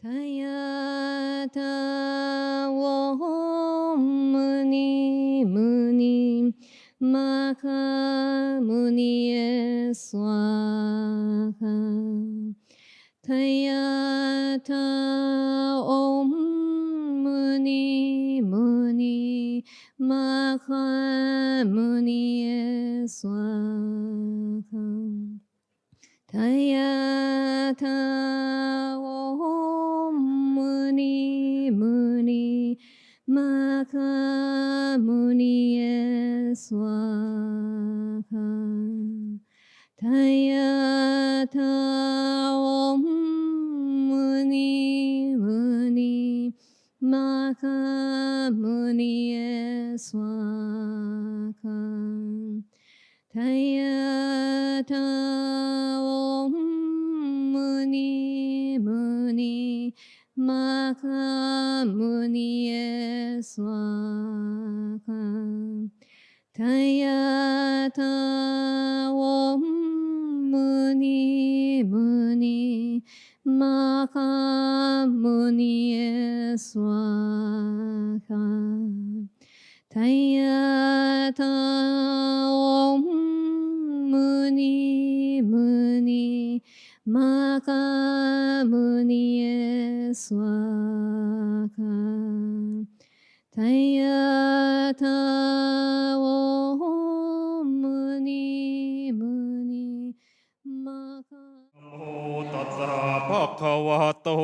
Tayata Om Muni Muni Maka Muni Swaha. Tayata Om Muni Muni Maka Muni Swaha. Tayata Om Muni Muni Maka Muni Swaha. Tayata Om Muni Muni Maka Muni Swaha. Tayata Om Muni Muni Maka Muni Swaha. Tayata Om Muni Muni Maka Muni Swaha. Tayata Om Muni Muni Maka Muni Swaha. Tayata Om Muni Muni Maka. Namo tassa bhagavato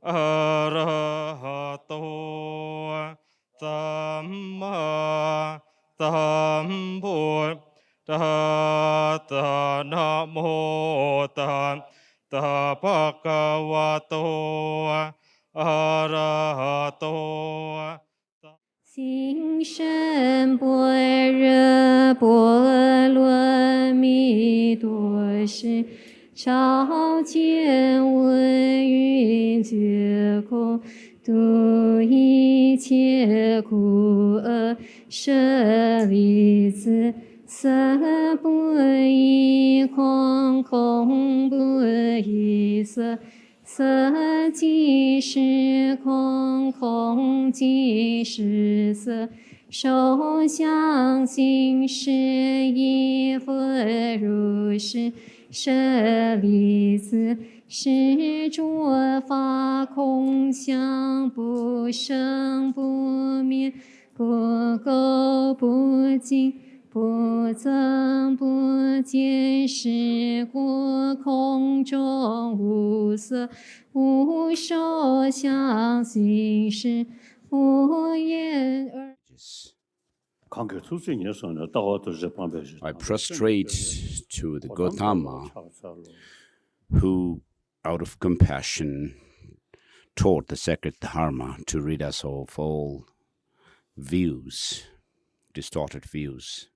arahato samma sambuddhassa. Namo tassa bhagavato arahato. 心深般若波罗蜜多时，照见闻云觉空，度一切苦厄，舍利子，色不异空，空不异色。色即是空，空即是色，受想行识亦复如是。舍利子，是诸法空相，不生不灭，不垢不净，不增不减，是故空中无色，无受想行识，无眼耳。 I prostrate to the Gautama, who, out of compassion, taught the sacred Dharma to rid us of all views, distorted views.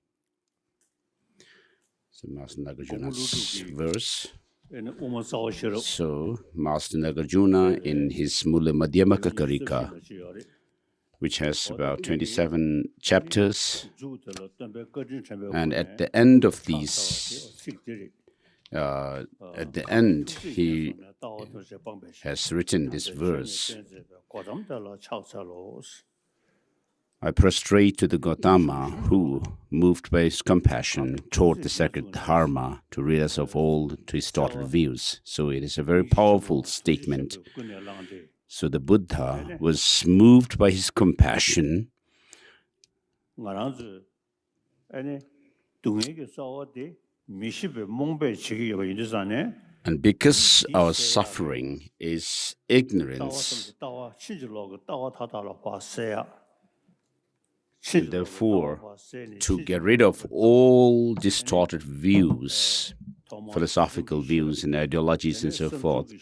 So Master Nagarjuna's verse. So Master Nagarjuna, in his Mula Madhyamaka Karika, which has about 27 chapters, and at the end of these, at the end, he has written this verse: I prostrate to the Gautama, who, moved by his compassion, taught the sacred Dharma to rid us of all distorted views. So it is a very powerful statement. So the Buddha was moved by his compassion, and because our suffering is ignorance, and therefore, to get rid of all distorted views, philosophical views and ideologies and so forth,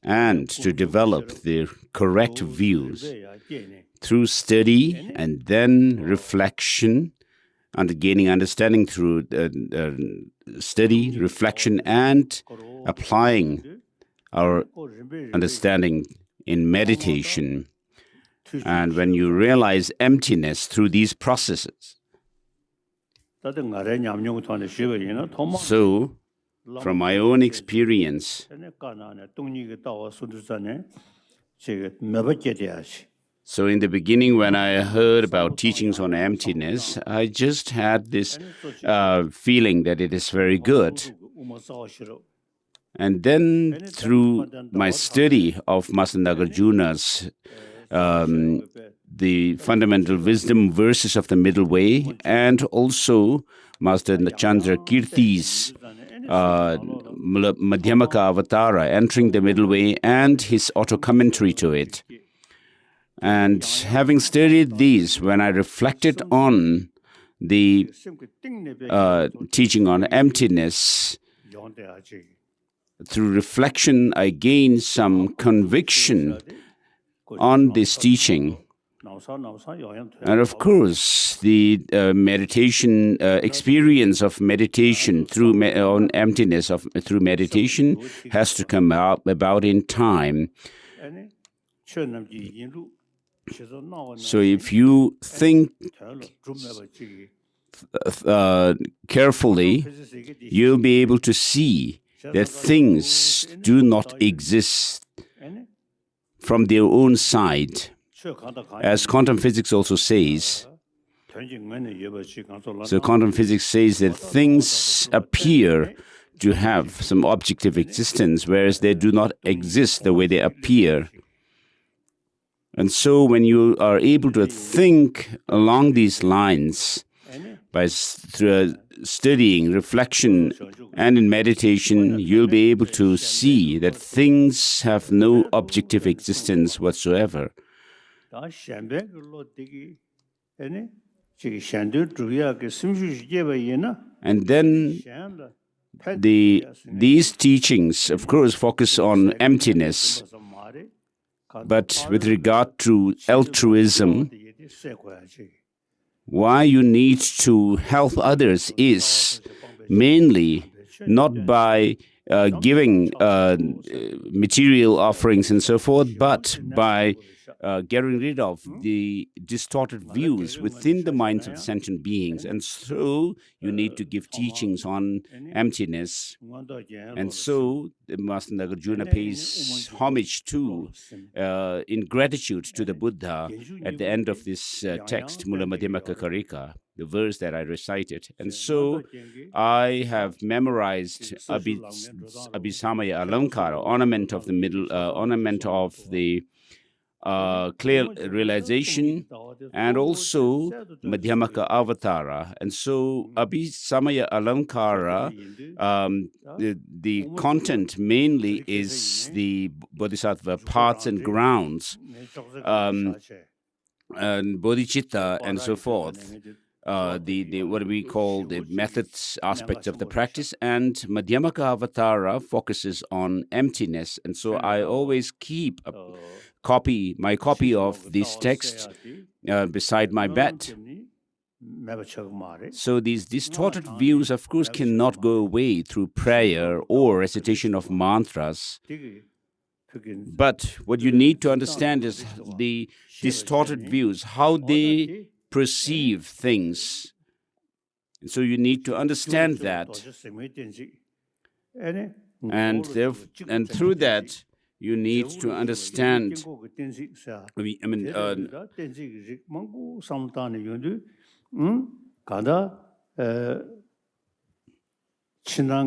and to develop the correct views through study and then reflection, and gaining understanding through study, reflection, and applying our understanding in meditation. And when you realize emptiness through these processes, so from my own experience. So in the beginning, when I heard about teachings on emptiness, I just had this feeling that it is very good. And then through my study of Master Nagarjuna's the fundamental wisdom verses of the middle way, and also Master Chandrakirti's Madhyamaka Avatara, entering the middle way, and his Autocommentary to it. And having studied these, when I reflected on the teaching on emptiness, through reflection, I gained some conviction on this teaching. And of course, the meditation experience of meditation through on emptiness through meditation has to come about in time. So if you think carefully, you'll be able to see that things do not exist from their own side. As quantum physics also says, so quantum physics says that things appear to have some objective existence, whereas they do not exist the way they appear. And so when you are able to think along these lines, by studying, reflection, and in meditation, you'll be able to see that things have no objective existence whatsoever. And then these teachings, of course, focus on emptiness. But with regard to altruism, why you need to help others is mainly not by giving material offerings and so forth, but by getting rid of the distorted views within the minds of sentient beings. And so you need to give teachings on emptiness. And so Master Nagarjuna pays homage to, in gratitude to the Buddha at the end of this text, Mula Madhyamaka Karika, the verse that I recited. And so I have memorized Abhisamaya Alankara, ornament of the middle, ornament of the clear realization, and also Madhyamaka Avatara. And so Abhisamaya Alankara, the content mainly is the Bodhisattva paths and grounds, and bodhicitta and so forth. The what we call the methods aspects of the practice, and Madhyamaka Avatara focuses on emptiness. And so I always keep my copy of this text beside my bed. So these distorted views, of course, cannot go away through prayer or recitation of mantras. But what you need to understand is the distorted views, how they perceive things. And so you need to understand that. And through that, you need to understand.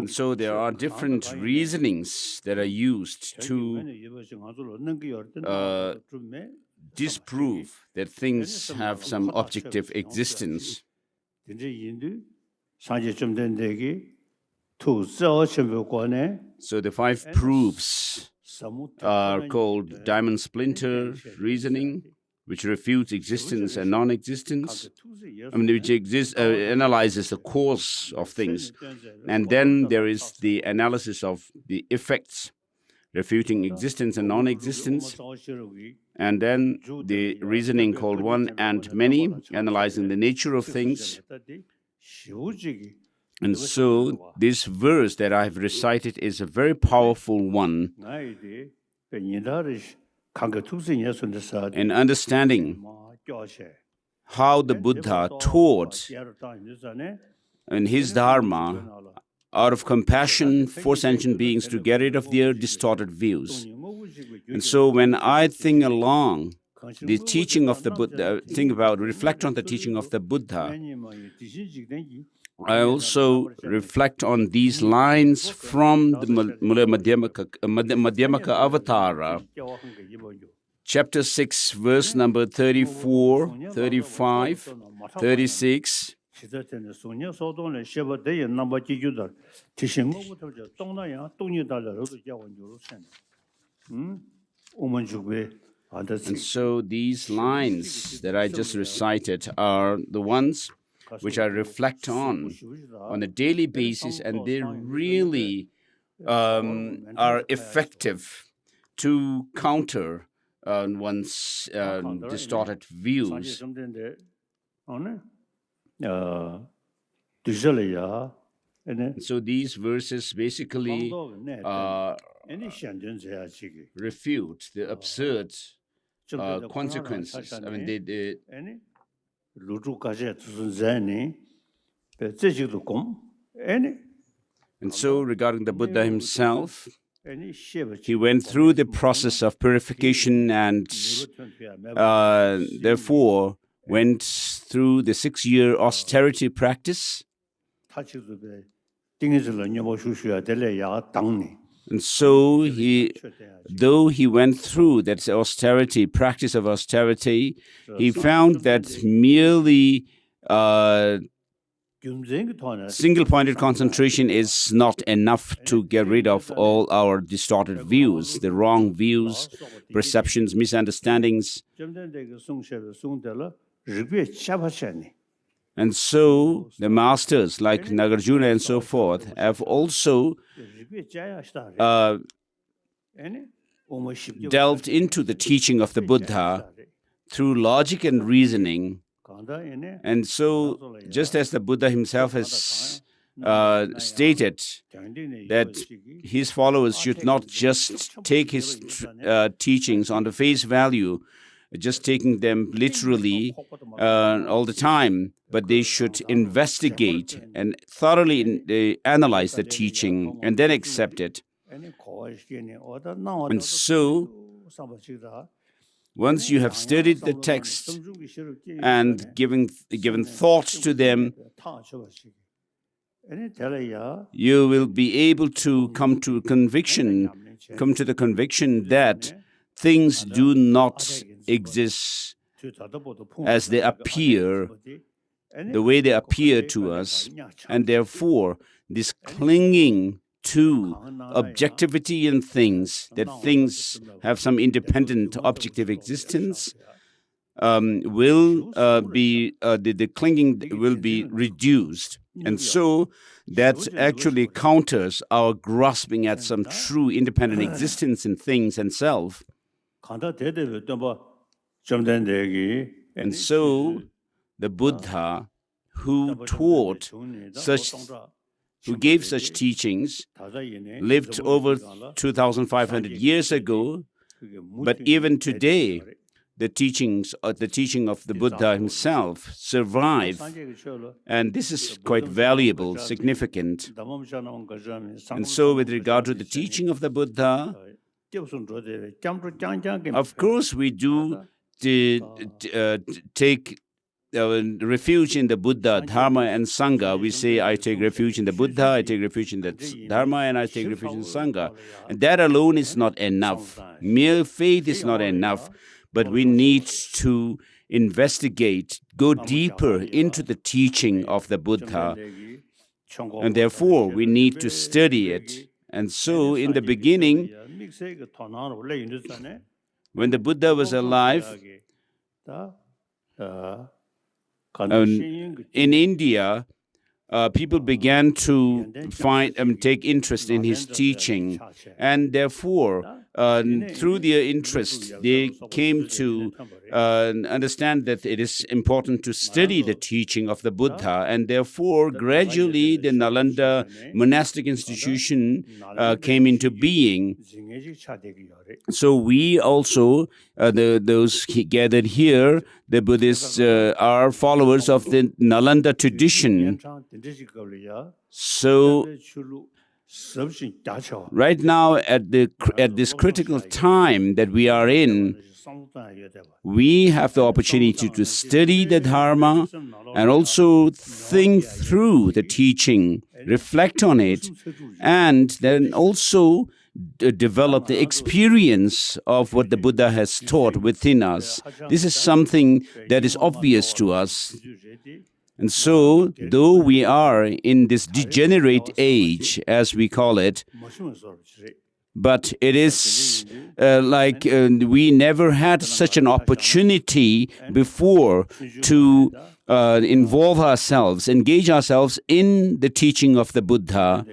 So there are different reasonings that are used to disprove that things have some objective existence. So the 5 proofs are called Diamond Splinter reasoning, which refutes existence and non-existence, which analyzes the cause of things. And then there is the analysis of the effects, refuting existence and non-existence. And then the reasoning called One and Many, analyzing the nature of things. And so this verse that I have recited is a very powerful one in understanding how the Buddha taught in his Dharma out of compassion for sentient beings to get rid of their distorted views. And so when I think along the teaching of the Buddha, reflect on the teaching of the Buddha, I also reflect on these lines from the Madhyamaka Avatara, chapter 6, verse number 34, 35, 36. And so these lines that I just recited are the ones which I reflect on a daily basis, and they really are effective to counter one's distorted views. So these verses basically refute the absurd consequences. I mean, they and so regarding the Buddha himself, he went through the process of purification and therefore went through the 6-year austerity practice. And so though he went through that practice of austerity, he found that merely single-pointed concentration is not enough to get rid of all our distorted views, the wrong views, perceptions, misunderstandings. And so the masters like Nagarjuna and so forth have also delved into the teaching of the Buddha through logic and reasoning. And so just as the Buddha himself has stated that his followers should not just take his teachings on the face value, just taking them literally all the time, but they should investigate and thoroughly analyze the teaching and then accept it. And so, once you have studied the text and given thought to them, you will be able to come to the conviction that things do not exist as they appear, the way they appear to us, and therefore this clinging to objectivity in things, that things have some independent objective existence, the clinging will be reduced. And so that actually counters our grasping at some true independent existence in things and self. And so the Buddha, who gave such teachings, lived over 2,500 years ago, but even today, the teaching of the Buddha himself survive, and this is quite valuable, significant. And so with regard to the teaching of the Buddha, of course we do take refuge in the Buddha, Dharma, and Sangha. We say, I take refuge in the Buddha, I take refuge in the Dharma, and I take refuge in the Sangha. And that alone is not enough. Mere faith is not enough, but we need to investigate, go deeper into the teaching of the Buddha, and therefore we need to study it. And so in the beginning, when the Buddha was alive, in India, people began to take interest in his teaching, and therefore through their interest, they came to understand that it is important to study the teaching of the Buddha, and therefore gradually the Nalanda monastic institution came into being. So we also, those gathered here, the Buddhists are followers of the Nalanda tradition. So right now, at this critical time that we are in, we have the opportunity to study the Dharma and also think through the teaching, reflect on it, and then also develop the experience of what the Buddha has taught within us. This is something that is obvious to us. And so, though we are in this degenerate age, as we call it, but it is like we never had such an opportunity before to involve ourselves, engage ourselves in the teaching of the Buddha.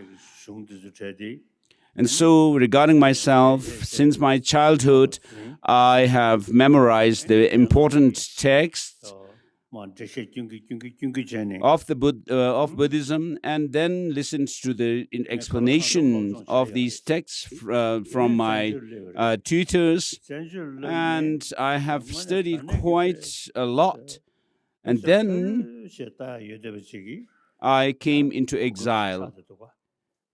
And so, regarding myself, since my childhood, I have memorized the important texts of Buddhism, and then listened to the explanation of these texts from my tutors, and I have studied quite a lot. And then I came into exile,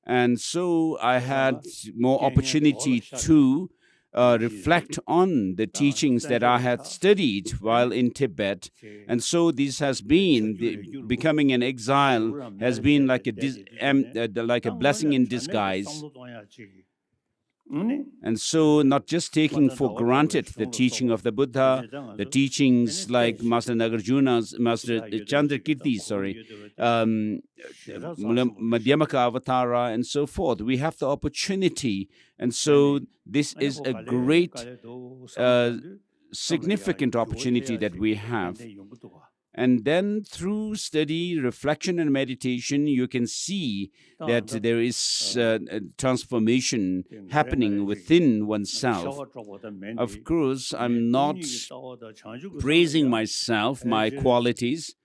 and so I had more opportunity to reflect on the teachings that I had studied while in Tibet. And so this has been, becoming an exile has been like a blessing in disguise. And so not just taking for granted the teaching of the Buddha, the teachings like Master Nagarjuna's, Master Chandrakirti, Madhyamaka Avatara, and so forth. We have the opportunity. And so this is a great, significant opportunity that we have. And then through study, reflection, and meditation, you can see that there is a transformation happening within oneself. Of course, I'm not praising myself, my qualities,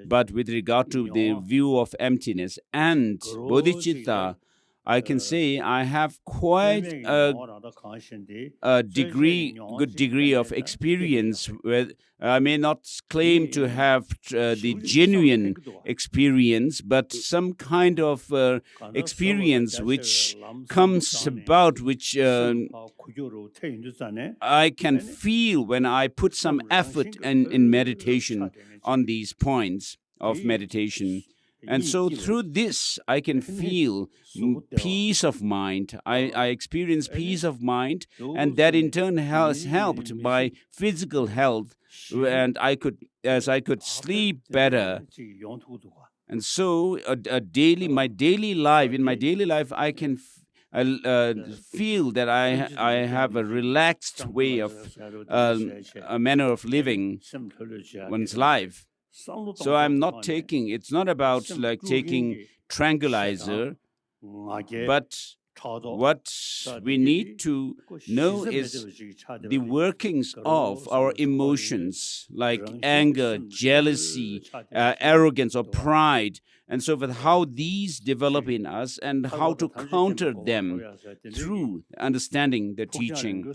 but with regard to the view of emptiness and bodhicitta, I can say I have quite a good degree of experience. Where I may not claim to have the genuine experience, but some kind of experience which comes about, which I can feel when I put some effort in meditation on these points of meditation. And so through this, I can feel peace of mind. I experience peace of mind, and that in turn has helped my physical health, and I could sleep better. And so in my daily life, I can feel that I have a relaxed way of a manner of living one's life. So I'm not taking, it's not about like taking tranquilizer, but what we need to know is the workings of our emotions, like anger, jealousy, arrogance, or pride, and so forth, how these develop in us and how to counter them through understanding the teaching.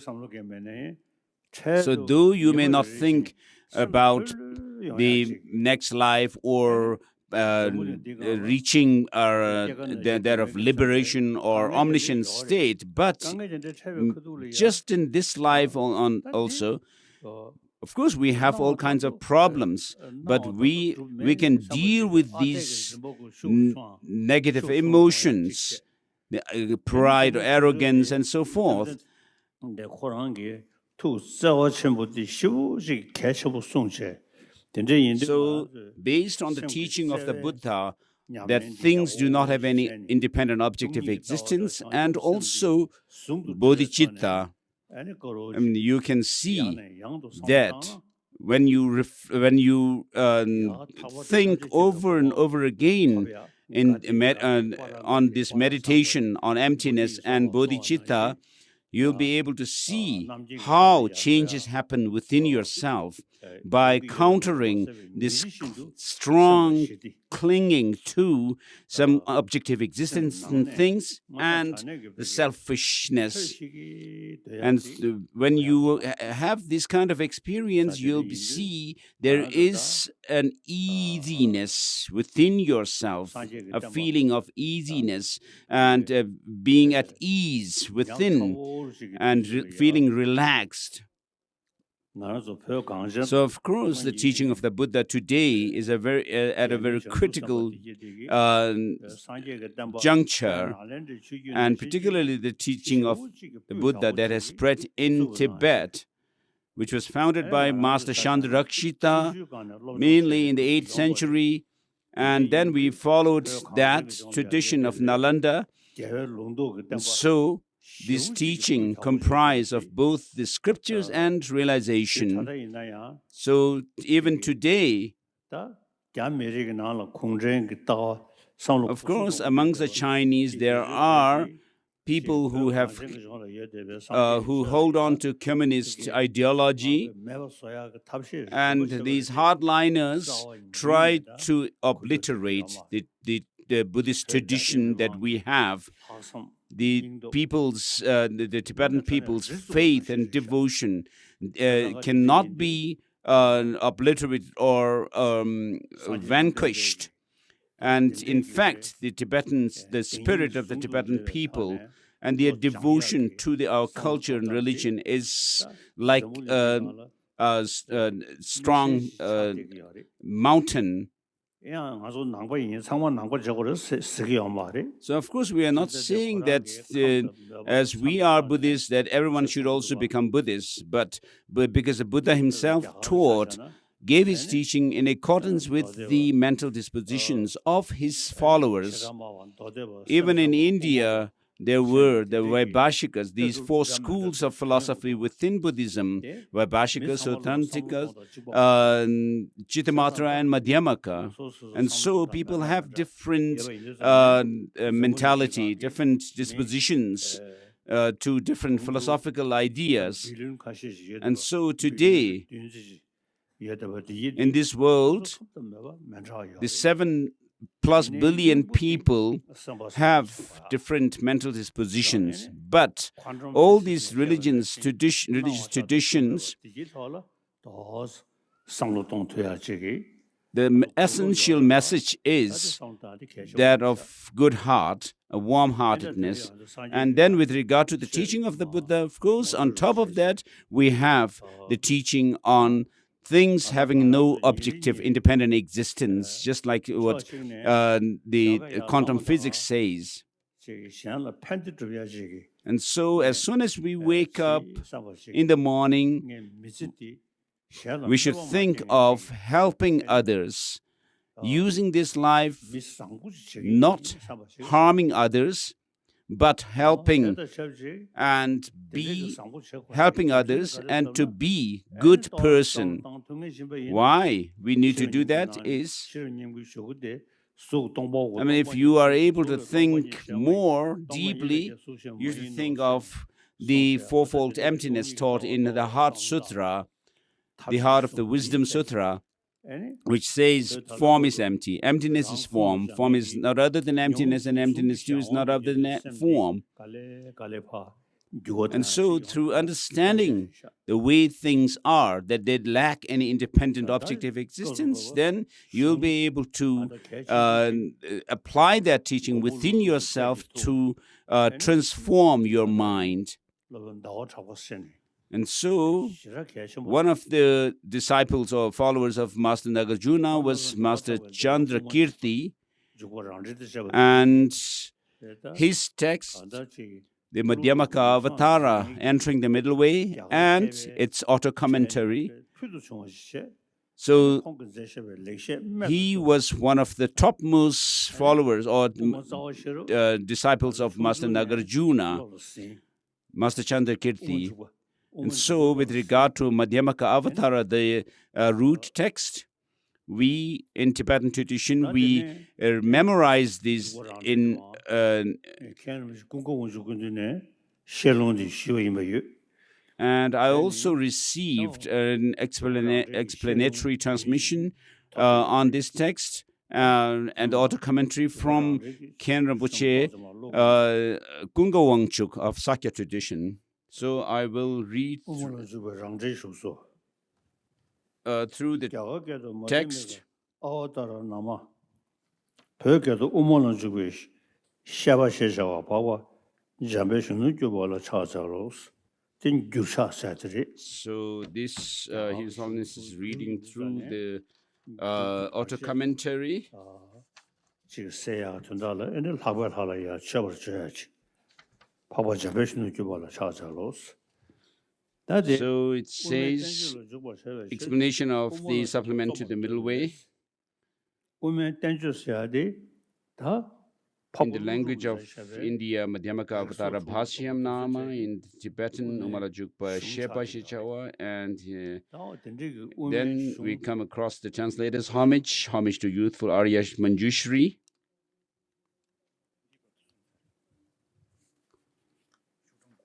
So though you may not think about the next life or reaching that of liberation or omniscient state, but just in this life also, of course, we have all kinds of problems, but we can deal with these negative emotions, pride, or arrogance, and so forth. So, based on the teaching of the Buddha, that things do not have any independent objective existence, and also bodhicitta, you can see that when you think over and over again on this meditation on emptiness and bodhicitta, you'll be able to see how changes happen within yourself by countering this strong clinging to some objective existence and things and the selfishness. And when you have this kind of experience, you'll see there is an easiness within yourself, a feeling of easiness and being at ease within and feeling relaxed. So, of course, the teaching of the Buddha today is at a very critical juncture, and particularly the teaching of the Buddha that has spread in Tibet, which was founded by Master Chandrakirti, mainly in the 8th century, and then we followed that tradition of Nalanda. And so this teaching comprised of both the scriptures and realization. So even today, of course, amongst the Chinese, there are people who have who hold on to communist ideology, and these hardliners try to obliterate the Buddhist tradition that we have. The Tibetan people's faith and devotion cannot be obliterated or vanquished. And in fact, the spirit of the Tibetan people and their devotion to our culture and religion is like a strong mountain. So, of course, we are not saying that as we are Buddhists, that everyone should also become Buddhists, but because the Buddha himself gave his teaching in accordance with the mental dispositions of his followers. Even in India, there were the Vaibhashikas, these 4 schools of philosophy within Buddhism, Vaibhashikas, Authenticas, Chittamatra, and Madhyamaka. And so people have different mentality, different dispositions to different philosophical ideas. And so today, in this world, the 7+ billion people have different mental dispositions, but all these religious traditions, the essential message is that of good heart, a warm-heartedness. And then with regard to the teaching of the Buddha, of course, on top of that, we have the teaching on things having no objective independent existence, just like what the quantum physics says. And so as soon as we wake up in the morning, we should think of helping others, using this life, not harming others, but helping others and to be good person. Why we need to do that is, if you are able to think more deeply, you should think of the fourfold emptiness taught in the Heart Sutra, the Heart of the Wisdom Sutra, which says form is empty, emptiness is form, form is not other than emptiness, and emptiness too is not other than form. And so through understanding the way things are, that they lack any independent objective existence, then you'll be able to apply that teaching within yourself to transform your mind. And so, one of the disciples or followers of Master Nagarjuna was Master Chandrakirti, and his text, the Madhyamaka Avatara, Entering the Middle Way, and its Autocommentary. So, he was one of the topmost followers or disciples of Master Nagarjuna, Master Chandrakirti. And so, with regard to Madhyamaka Avatara, the root text, we, in Tibetan tradition, we memorize these in And I also received an explanatory transmission on this text and auto-commentary from Khen Rinpoche, Kunga Wangchuk of Sakya tradition. So I will read through the text. So this, His Holiness is reading through the auto-commentary. So it says, explanation of the supplement to the middle way in the language of India, Madhyamaka Avatara Bhashyam Nama, in Tibetan, Umalajukpa Shepa Shechawa, and then we come across the translator's homage to youthful Arya Manjushri.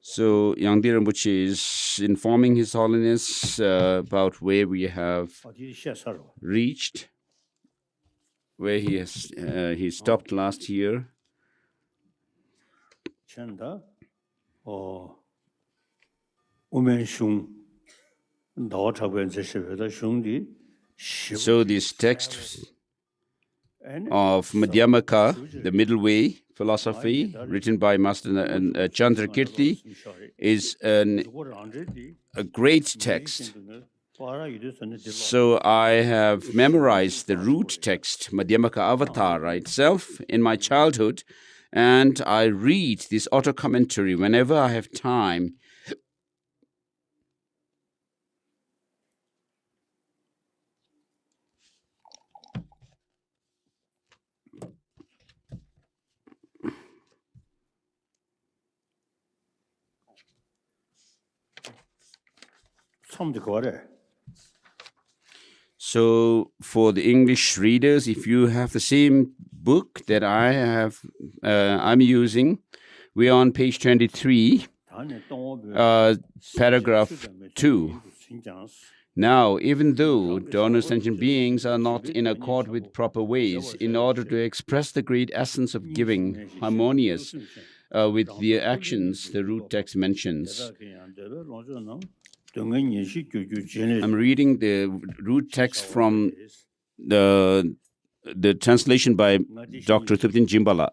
So Yangdi Rinpoche is informing His Holiness about where we have reached, where he stopped last year. So this text of Madhyamaka, the middle way philosophy, written by Master Chandrakirti, is a great text. So I have memorized the root text, Madhyamaka Avatara itself, in my childhood, and I read this auto-commentary whenever I have time. So for the English readers, if you have the same book that I have, I'm using, we are on page 23, paragraph 2. Now, even though donor sentient beings are not in accord with proper ways, in order to express the great essence of giving, harmonious with their actions, the root text mentions. I'm reading the root text from the translation by Dr. Thupten Jimbala.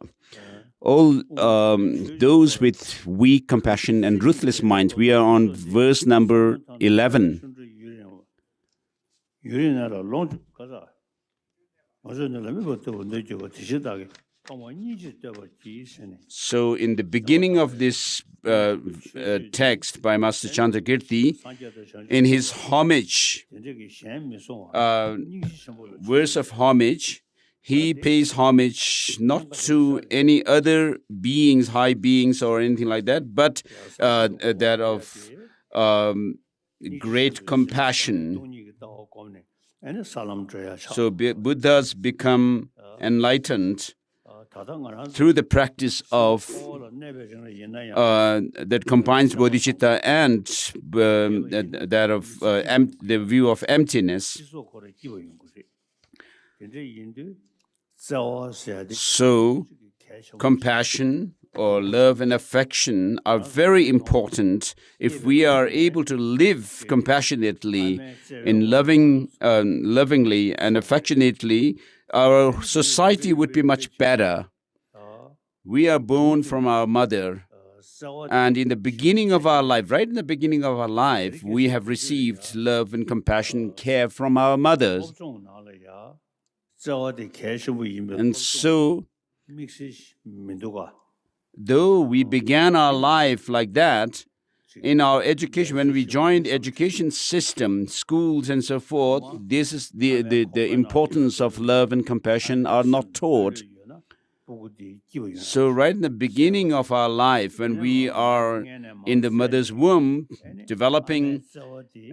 All those with weak compassion and ruthless minds, we are on verse number 11. So in the beginning of this text by Master Chandrakirti, in his homage, verse of homage, he pays homage not to any other beings, high beings or anything like that, but that of great compassion. So Buddhas become enlightened through the practice of that combines bodhicitta and that of the view of emptiness. So compassion or love and affection are very important if we are able to live compassionately, in lovingly and affectionately. Our society would be much better. We are born from our mother, and in the beginning of our life, right in the beginning of our life, we have received love and compassion, care from our mothers. And so, though we began our life like that, in our education, when we joined education system, schools and so forth, this is the importance of love and compassion are not taught. So right in the beginning of our life, when we are in the mother's womb, developing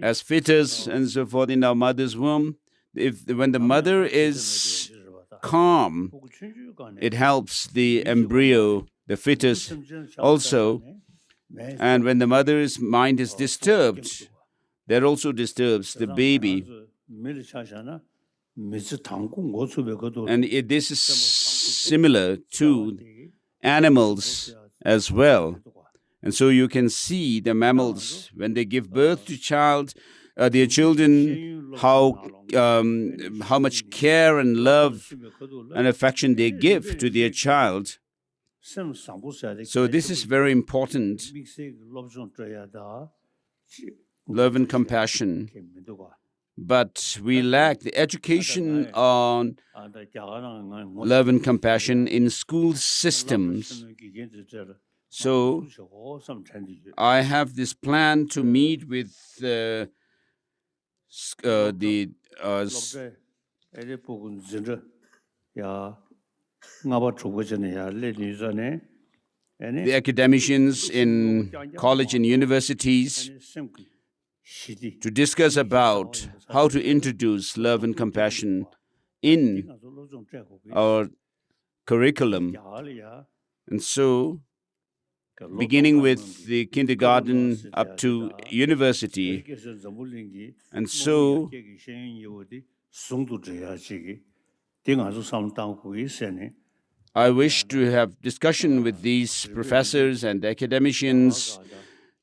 as fetus and so forth in our mother's womb, when the mother is calm, it helps the embryo, the fetus also. And when the mother's mind is disturbed, that also disturbs the baby. And this is similar to animals as well. And so you can see the mammals, when they give birth to their children, how much care and love and affection they give to their child. So this is very important. Love and compassion. But we lack the education on love and compassion in school systems. So I have this plan to meet with the academicians in college and universities to discuss about how to introduce love and compassion in our curriculum. And so, beginning with the kindergarten up to university, and so I wish to have discussion with these professors and academicians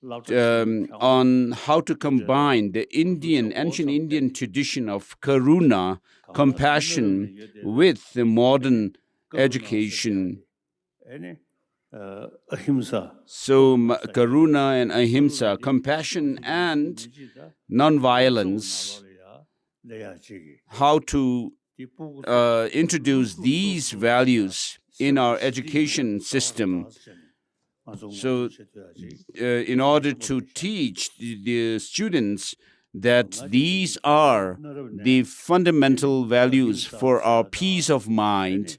on how to combine the ancient Indian tradition of karuna, compassion, with the modern education. So karuna and ahimsa, compassion and non-violence, how to introduce these values in our education system. So in order to teach the students that these are the fundamental values for our peace of mind.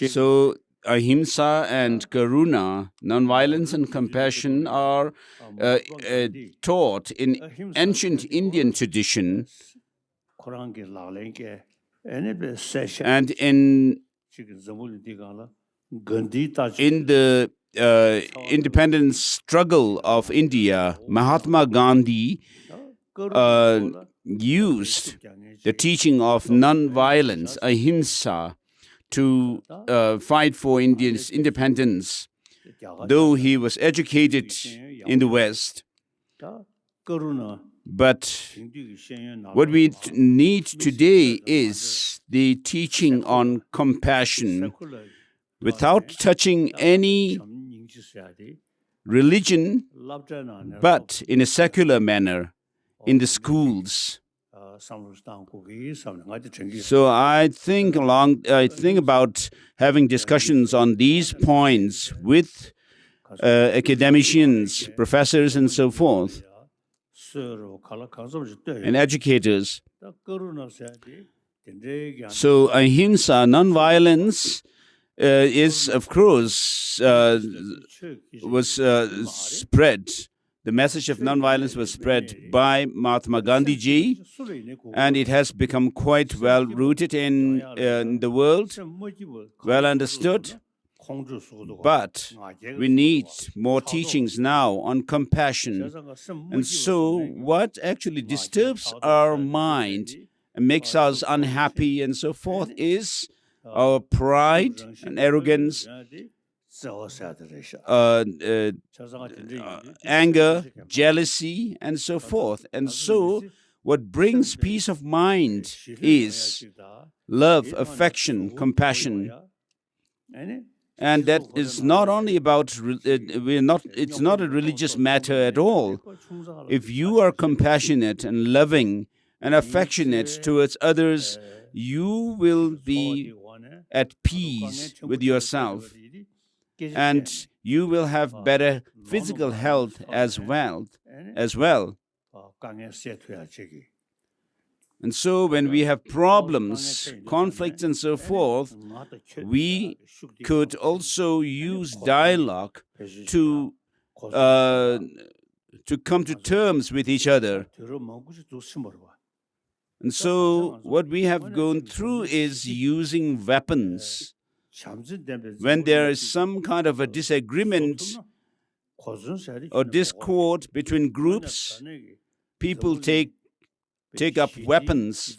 So ahimsa and karuna, nonviolence and compassion, are taught in ancient Indian tradition, and in the independence struggle of India, Mahatma Gandhi used the teaching of non-violence, ahimsa, to fight for India's independence. Though he was educated in the West, but what we need today is the teaching on compassion without touching any religion, but in a secular manner in the schools. So I think about having discussions on these points with academicians, professors, and so forth, and educators. So ahimsa, non-violence, is, of course, was spread. The message of non-violence was spread by Mahatma Gandhi ji, and it has become quite well rooted in the world, well understood. But we need more teachings now on compassion. And so what actually disturbs our mind and makes us unhappy and so forth is our pride and arrogance, anger, jealousy, and so forth. And so what brings peace of mind is love, affection, compassion. And that is not only about, it's not a religious matter at all. If you are compassionate and loving and affectionate towards others, you will be at peace with yourself, and you will have better physical health as well. And so when we have problems, conflicts, and so forth, we could also use dialogue to come to terms with each other. And so what we have gone through is using weapons when there is some kind of a disagreement or discord between groups, people take up weapons.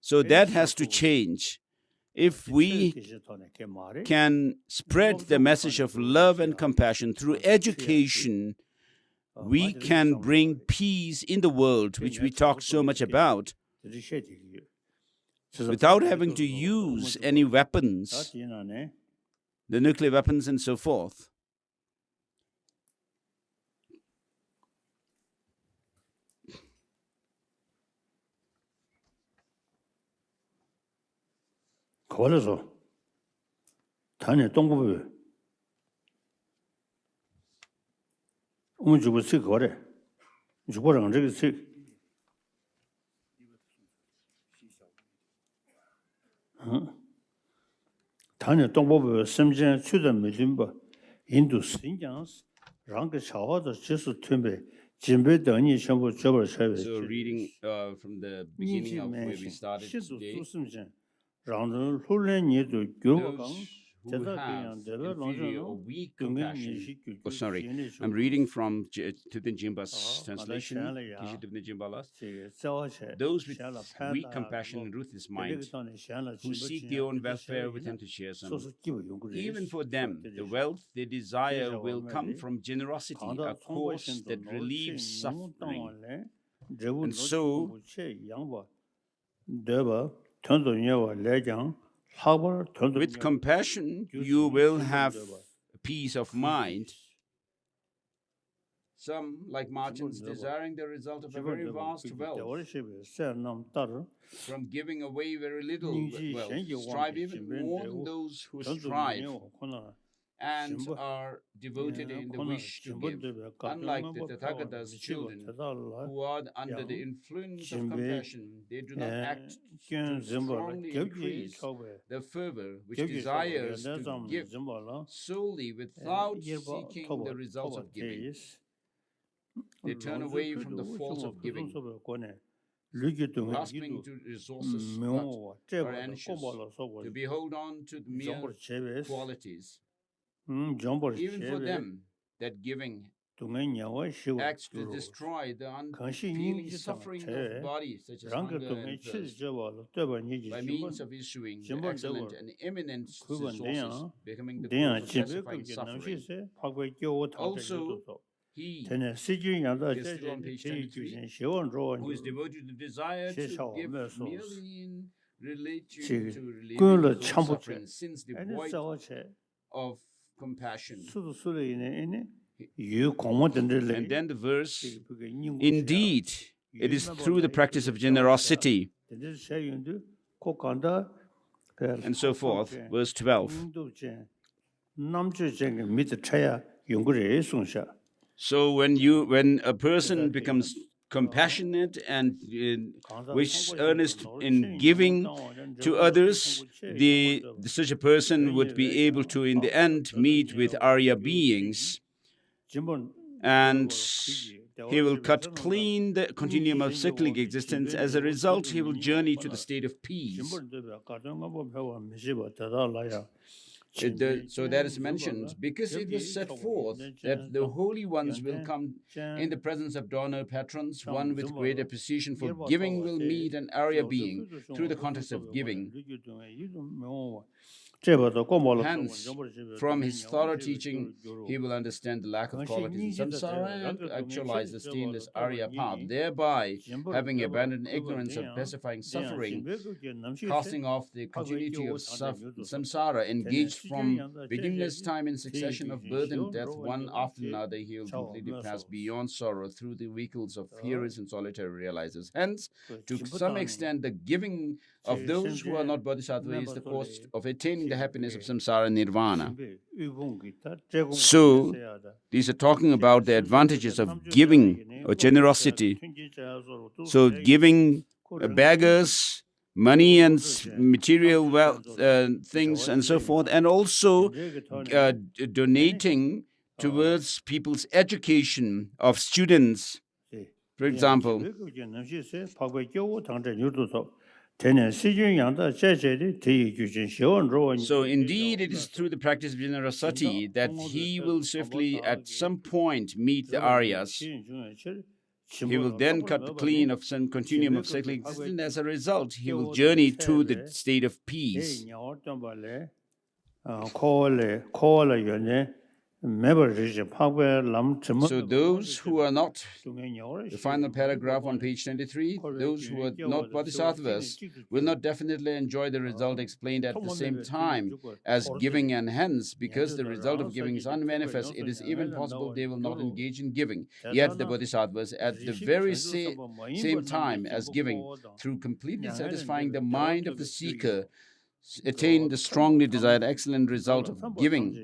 So that has to change. If we can spread the message of love and compassion through education, we can bring peace in the world, which we talk so much about, without having to use any weapons, the nuclear weapons and so forth. 거래서 단에 동부에 주고 세 거래 주고랑这个세 단에 동부에深圳去的美军吧印度新疆让个小孩子就是准备准备等你全部这边设备 So reading from the beginning of where we started today, those who have inferior or weak compassion. Oh, sorry. I'm reading from Tibetan Jimba's translation. Those with weak compassion and ruthless mind, who seek their own welfare with enthusiasm, even for them, the wealth they desire will come from generosity, a course that relieves suffering. And so, with compassion, you will have peace of mind. Some, like merchants, desiring the result of a very vast wealth, from giving away very little wealth, strive even more than those who strive and are devoted in the wish to give. Unlike the Tathagata's children, who are under the influence of compassion, they do not act to strongly increase the fervor which desires to give solely without seeking the results of giving. They turn away from the faults of giving, grasping to resources, but are anxious to behold on to the mere qualities. Even for them, that giving acts to destroy the unfeeling suffering of body, such as hunger and thirst, by means of issuing the excellent and eminent resources, becoming the cause of satisfying suffering. Also, he, is still on page 23, who is devoted to desire to give merely in relation to relieving his own suffering, since devoid of compassion. And then the verse, indeed, it is through the practice of generosity, and so forth. Verse 12. So when a person becomes compassionate and earnest in giving to others, such a person would be able to, in the end, meet with Arya beings, and he will cut clean the continuum of cyclic existence. As a result, he will journey to the state of peace. So that is mentioned because it was set forth that the holy ones will come in the presence of donor patrons. One with great appreciation for giving will meet an Arya being through the context of giving. Hence, from his thorough teaching, he will understand the lack of qualities in samsara and actualize the stainless Arya path, thereby having abandoned ignorance of pacifying suffering, casting off the continuity of samsara, engaged from beginningless time in succession of birth and death, one after another, he will completely pass beyond sorrow through the vehicles of fears and solitary realizers. Hence, to some extent, the giving of those who are not bodhisattvas is the cost of attaining the happiness of samsara nirvana. So, these are talking about the advantages of giving or generosity. So, giving beggars money and material wealth, things and so forth, and also donating towards people's education of students. For example, So indeed, it is through the practice of generosity that he will swiftly, at some point, meet the Aryas. He will then cut clean of some continuum of cyclic existence. As a result, he will journey to the state of peace. So those who are not, the final paragraph on page 23, those who are not bodhisattvas will not definitely enjoy the result explained at the same time as giving, and hence, because the result of giving is unmanifest, it is even possible they will not engage in giving. Yet the bodhisattvas, at the very same time as giving, through completely satisfying the mind of the seeker, attain the strongly desired excellent result of giving,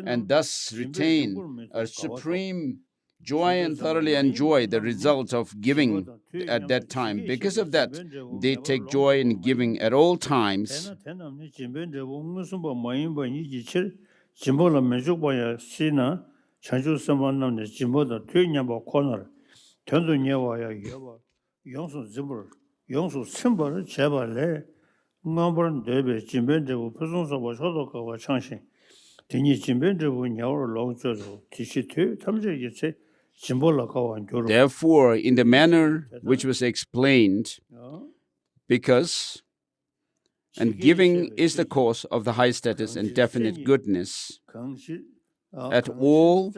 and thus retain a supreme joy and thoroughly enjoy the result of giving at that time. Because of that, they take joy in giving at all times. Therefore, in the manner which was explained, because and giving is the cause of the high status and definite goodness, at all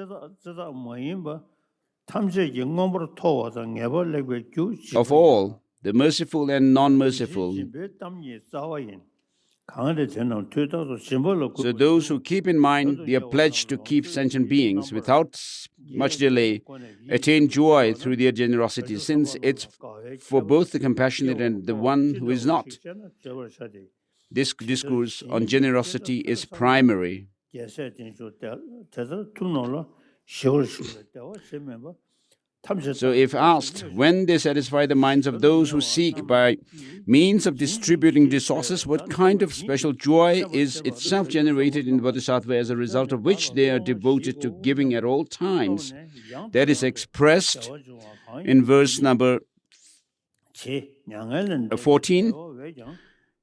of all, the merciful and non-merciful. So those who keep in mind their pledge to keep sentient beings without much delay attain joy through their generosity, since it's for both the compassionate and the one who is not. This discourse on generosity is primary. So if asked when they satisfy the minds of those who seek by means of distributing resources, what kind of special joy is itself generated in the bodhisattva, as a result of which they are devoted to giving at all times, that is expressed in verse number 14.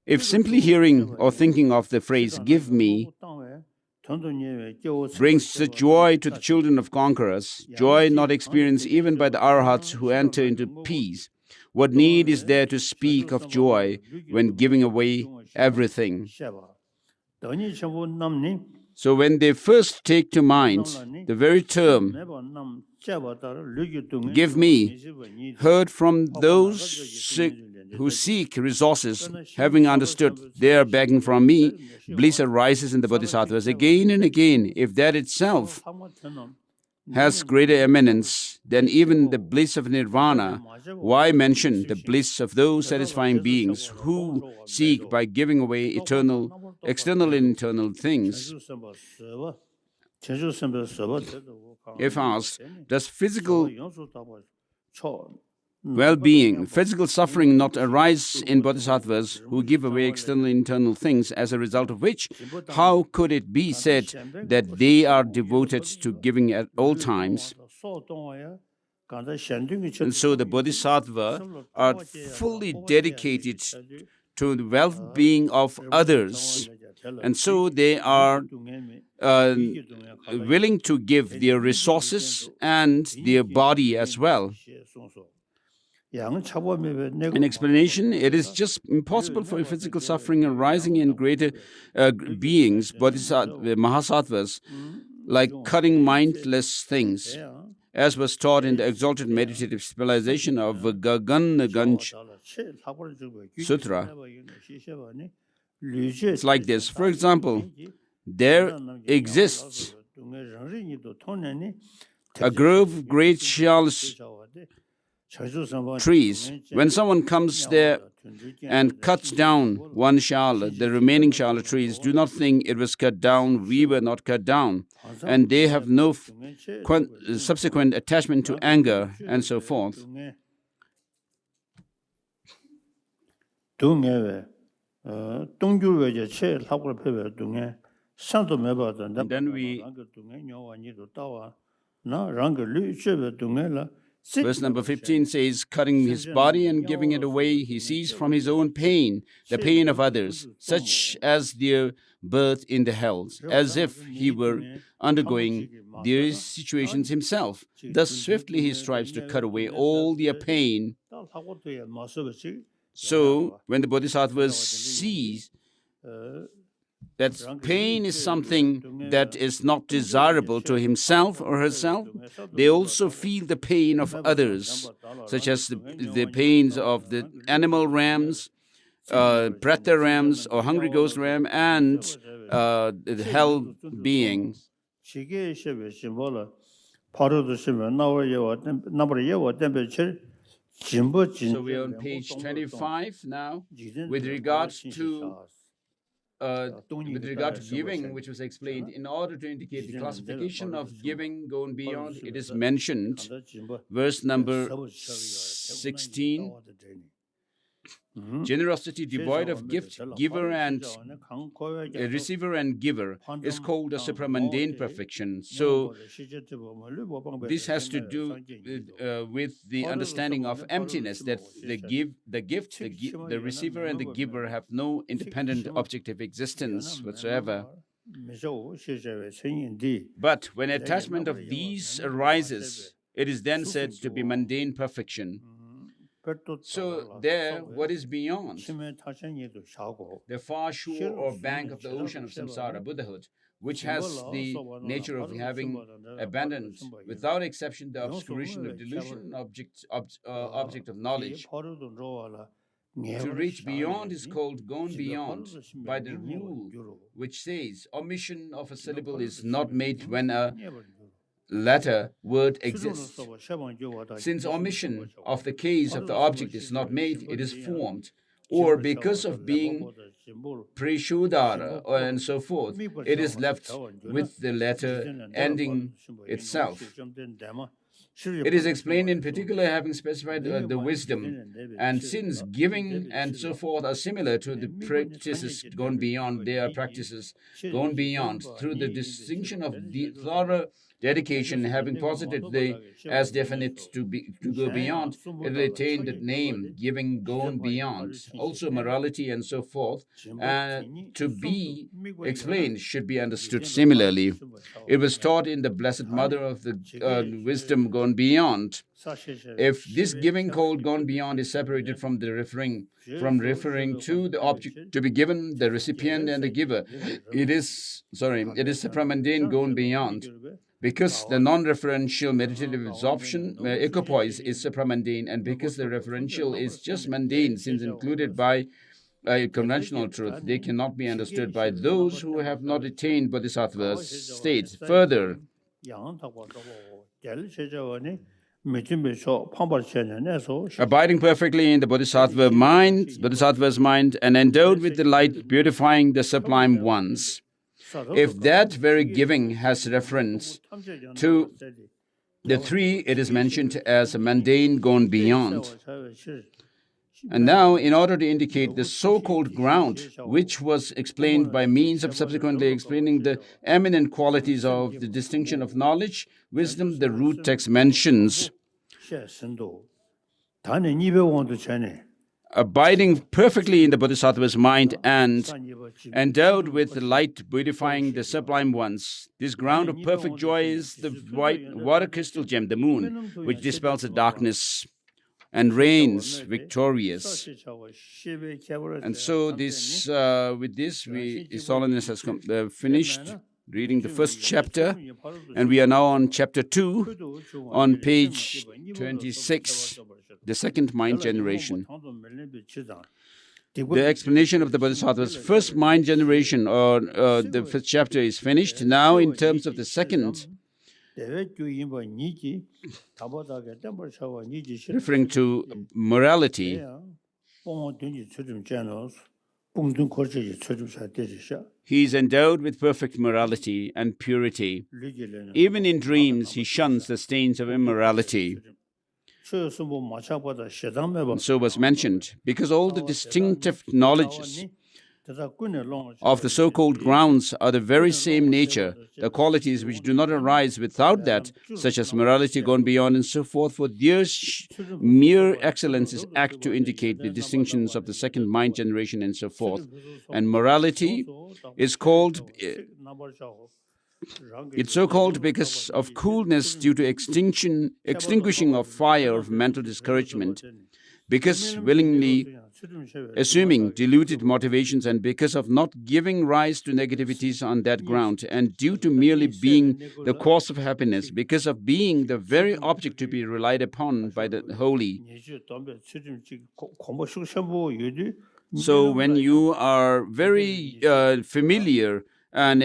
If simply hearing or thinking of the phrase "give me" brings such joy to the children of conquerors, joy not experienced even by the arhats who enter into peace, what need is there to speak of joy when giving away everything? So when they first take to mind the very term "give me," heard from those who seek resources, having understood they are begging from me, bliss arises in the bodhisattvas again and again. If that itself has greater eminence than even the bliss of nirvana, why mention the bliss of those satisfying beings who seek by giving away eternal, external and internal things? If asked, does physical well-being, physical suffering not arise in bodhisattvas who give away external and internal things, as a result of which, how could it be said that they are devoted to giving at all times? And so the bodhisattva are fully dedicated to the well-being of others, and so they are willing to give their resources and their body as well. In explanation, it is just impossible for physical suffering arising in greater beings, mahasattvas, like cutting mindless things, as was taught in the exalted meditative civilization of Gagan Sutra. It's like this. For example, there exists a grove of great shallows trees. When someone comes there and cuts down one shala, the remaining shala trees do not think it was cut down, we were not cut down, and they have no subsequent attachment to anger and so forth. And then we Verse number 15 says, cutting his body and giving it away, he sees from his own pain the pain of others, such as their birth in the hells, as if he were undergoing their situations himself. Thus swiftly he strives to cut away all their pain. So when the Bodhisattvas sees that pain is something that is not desirable to himself or herself, they also feel the pain of others, such as the pains of the animal rams, Preta rams or hungry ghost ram, and the hell beings. So we are on page 25 now, with regard to giving, which was explained, in order to indicate the classification of giving going beyond, it is mentioned, verse number 16, generosity devoid of gift, giver and receiver and giver is called a supramundane perfection. So this has to do with the understanding of emptiness, that the receiver and the giver have no independent objective existence whatsoever. But when attachment of these arises, it is then said to be mundane perfection. So there, what is beyond? The far shore or bank of the ocean of samsara, Buddhahood, which has the nature of having abandoned, without exception, the obscuration of delusion, object of knowledge. To reach beyond is called gone beyond by the rule which says omission of a syllable is not made when a latter word exists. Since omission of the case of the object is not made, it is formed, or because of being preshodara and so forth, it is left with the letter ending itself. It is explained in particular, having specified the wisdom, and since giving and so forth are similar to the practices gone beyond, they are practices gone beyond through the distinction of the thorough dedication, having posited the as definite to go beyond, it will attain the name giving gone beyond. Also morality and so forth, to be explained, should be understood similarly. It was taught in the Blessed Mother of the wisdom gone beyond. If this giving called gone beyond is separated from the referring to the object to be given, the recipient and the giver, it is supramundane gone beyond. Because the non-referential meditative absorption, equipoise, is supramundane, and because the referential is just mundane, since included by a conventional truth, they cannot be understood by those who have not attained bodhisattva state. Further, abiding perfectly in the bodhisattva's mind, and endowed with the light beautifying the sublime ones. If that very giving has reference to the three, it is mentioned as a mundane gone beyond. And now, in order to indicate the so-called ground, which was explained by means of subsequently explaining the eminent qualities of the distinction of knowledge, wisdom, the root text mentions abiding perfectly in the bodhisattva's mind and endowed with the light beautifying the sublime ones. This ground of perfect joy is the white water crystal gem, the moon, which dispels the darkness and reigns victorious. And so this, with this, His Holiness has finished reading the first chapter, and we are now on chapter 2, on page 26, the second mind generation. The explanation of the Bodhisattva's first mind generation, or the first chapter, is finished. Now, in terms of the second, referring to morality, he is endowed with perfect morality and purity. Even in dreams, he shuns the stains of immorality. And so was mentioned, because all the distinctive knowledges of the so-called grounds are the very same nature, the qualities which do not arise without that, such as morality gone beyond and so forth, for their mere excellences act to indicate the distinctions of the second mind generation and so forth. And morality is called, it's so called because of coolness due to extinguishing of fire of mental discouragement, because willingly assuming diluted motivations, and because of not giving rise to negativities on that ground, and due to merely being the cause of happiness, because of being the very object to be relied upon by the holy. So when you are very familiar and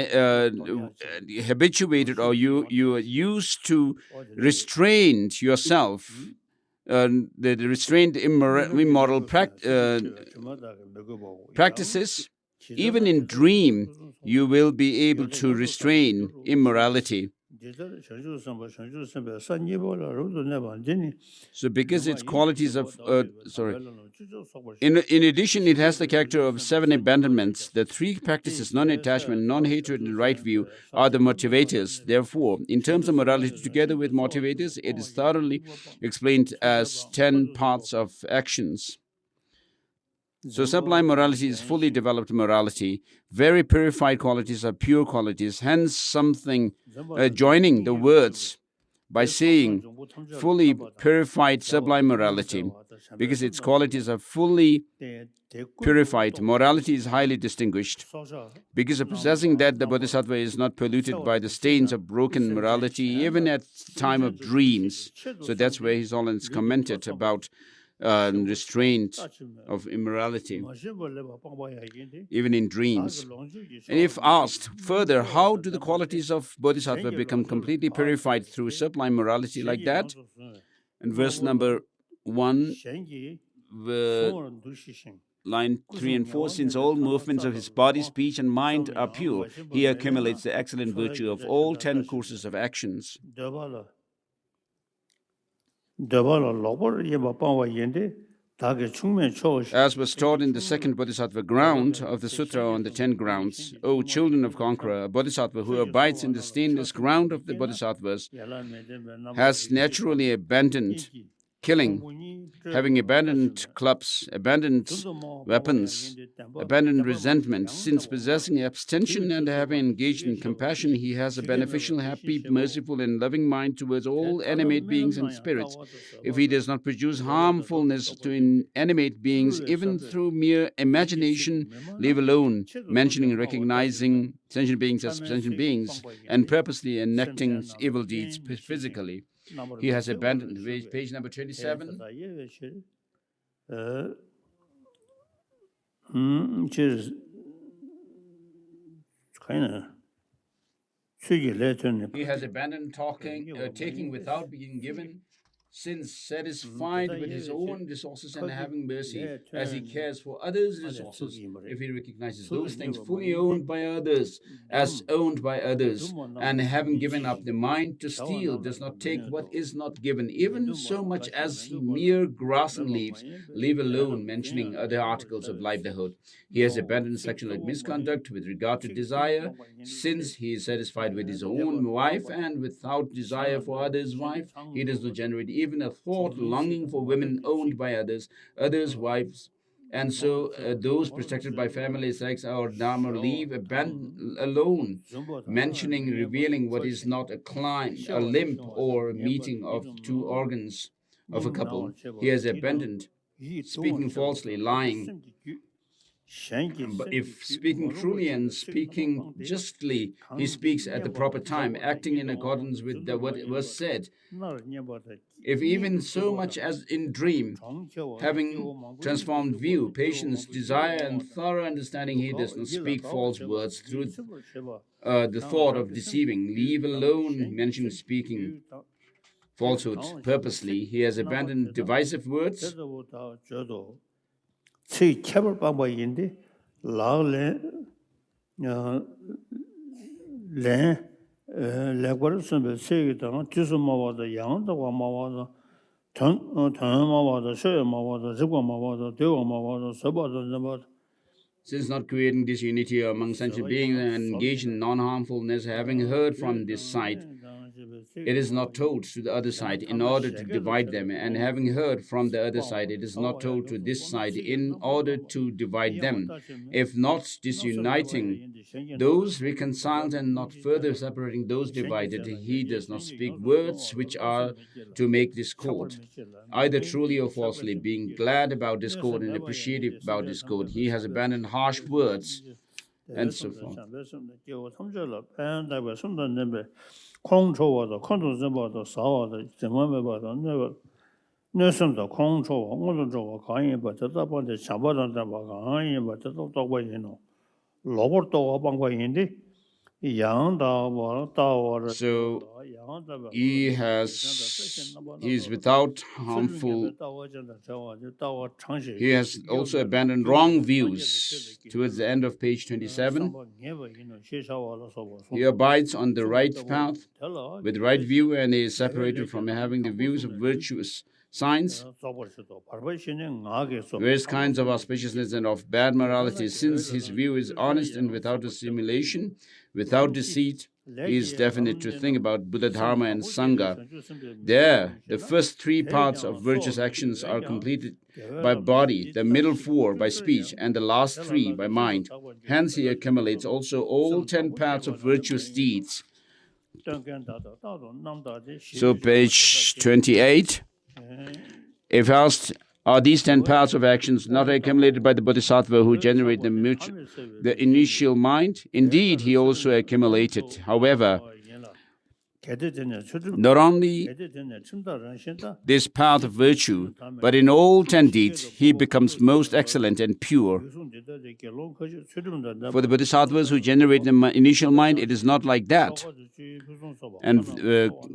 habituated, or you are used to restrain yourself, the restrained immoral practices, even in dream, you will be able to restrain immorality. So because its qualities of, in addition, it has the character of 7 abandonments. The 3 practices, non-attachment, non-hatred, and right view, are the motivators. Therefore, in terms of morality, together with motivators, it is thoroughly explained as 10 parts of actions. So sublime morality is fully developed morality. Very purified qualities are pure qualities. Hence something joining the words by saying fully purified sublime morality, because its qualities are fully purified. Morality is highly distinguished. Because of possessing that, the bodhisattva is not polluted by the stains of broken morality, even at the time of dreams. So that's where His Holiness commented about restraint of immorality, even in dreams. And if asked further, how do the qualities of bodhisattva become completely purified through sublime morality like that? In verse number 1, line 3 and 4, since all movements of his body, speech, and mind are pure, he accumulates the excellent virtue of all 10 courses of actions. As was taught in the second bodhisattva ground of the sutra on the 10 grounds, O children of Conqueror, a bodhisattva who abides in the stainless ground of the bodhisattvas has naturally abandoned killing, having abandoned clubs, abandoned weapons, abandoned resentment. Since possessing abstention and having engaged in compassion, he has a beneficial, happy, merciful, and loving mind towards all animate beings and spirits. If he does not produce harmfulness to inanimate beings, even through mere imagination, leave alone mentioning and recognizing sentient beings as sentient beings, and purposely enacting evil deeds physically, he has abandoned, page number 27. He has abandoned taking without being given, since satisfied with his own resources and having mercy, as he cares for others' resources. If he recognizes those things fully owned by others as owned by others, and having given up the mind to steal, does not take what is not given, even so much as mere grass and leaves, leave alone mentioning other articles of livelihood. He has abandoned sexual misconduct with regard to desire, since he is satisfied with his own wife, and without desire for others' wife, he does not generate even a thought longing for women owned by others' wives. And so those protected by family, sex, or Dharma leave abandoned alone, mentioning, revealing what is not a limp or meeting of 2 organs of a couple. He has abandoned speaking falsely, lying. But if speaking truly and speaking justly, he speaks at the proper time, acting in accordance with what was said. If even so much as in dream, having transformed view, patience, desire, and thorough understanding, he does not speak false words through the thought of deceiving, leave alone mentioning speaking falsehood purposely. He has abandoned divisive words. since not creating disunity among sentient beings and engaged in non-harmfulness, having heard from this side, it is not told to the other side in order to divide them, and having heard from the other side, it is not told to this side in order to divide them. If not disuniting those reconciled and not further separating those divided, he does not speak words which are to make discord, either truly or falsely, being glad about discord and appreciative about discord. He has abandoned harsh words and so forth. So he is without harmful. He has also abandoned wrong views. Towards the end of page 27, he abides on the right path with right view and is separated from having the views of virtuous signs, various kinds of auspiciousness and of bad morality. Since his view is honest and without assimilation, without deceit, he is definite to think about Buddha, Dharma, and Sangha. There, the first three parts of virtuous actions are completed by body, the middle four by speech, and the last three by mind. Hence, he accumulates also all 10 parts of virtuous deeds. So, page 28. If asked, are these 10 parts of actions not accumulated by the Bodhisattva who generate the initial mind? Indeed, he also accumulated. However, not only this path of virtue, but in all 10 deeds, he becomes most excellent and pure. For the Bodhisattvas who generate the initial mind, it is not like that. And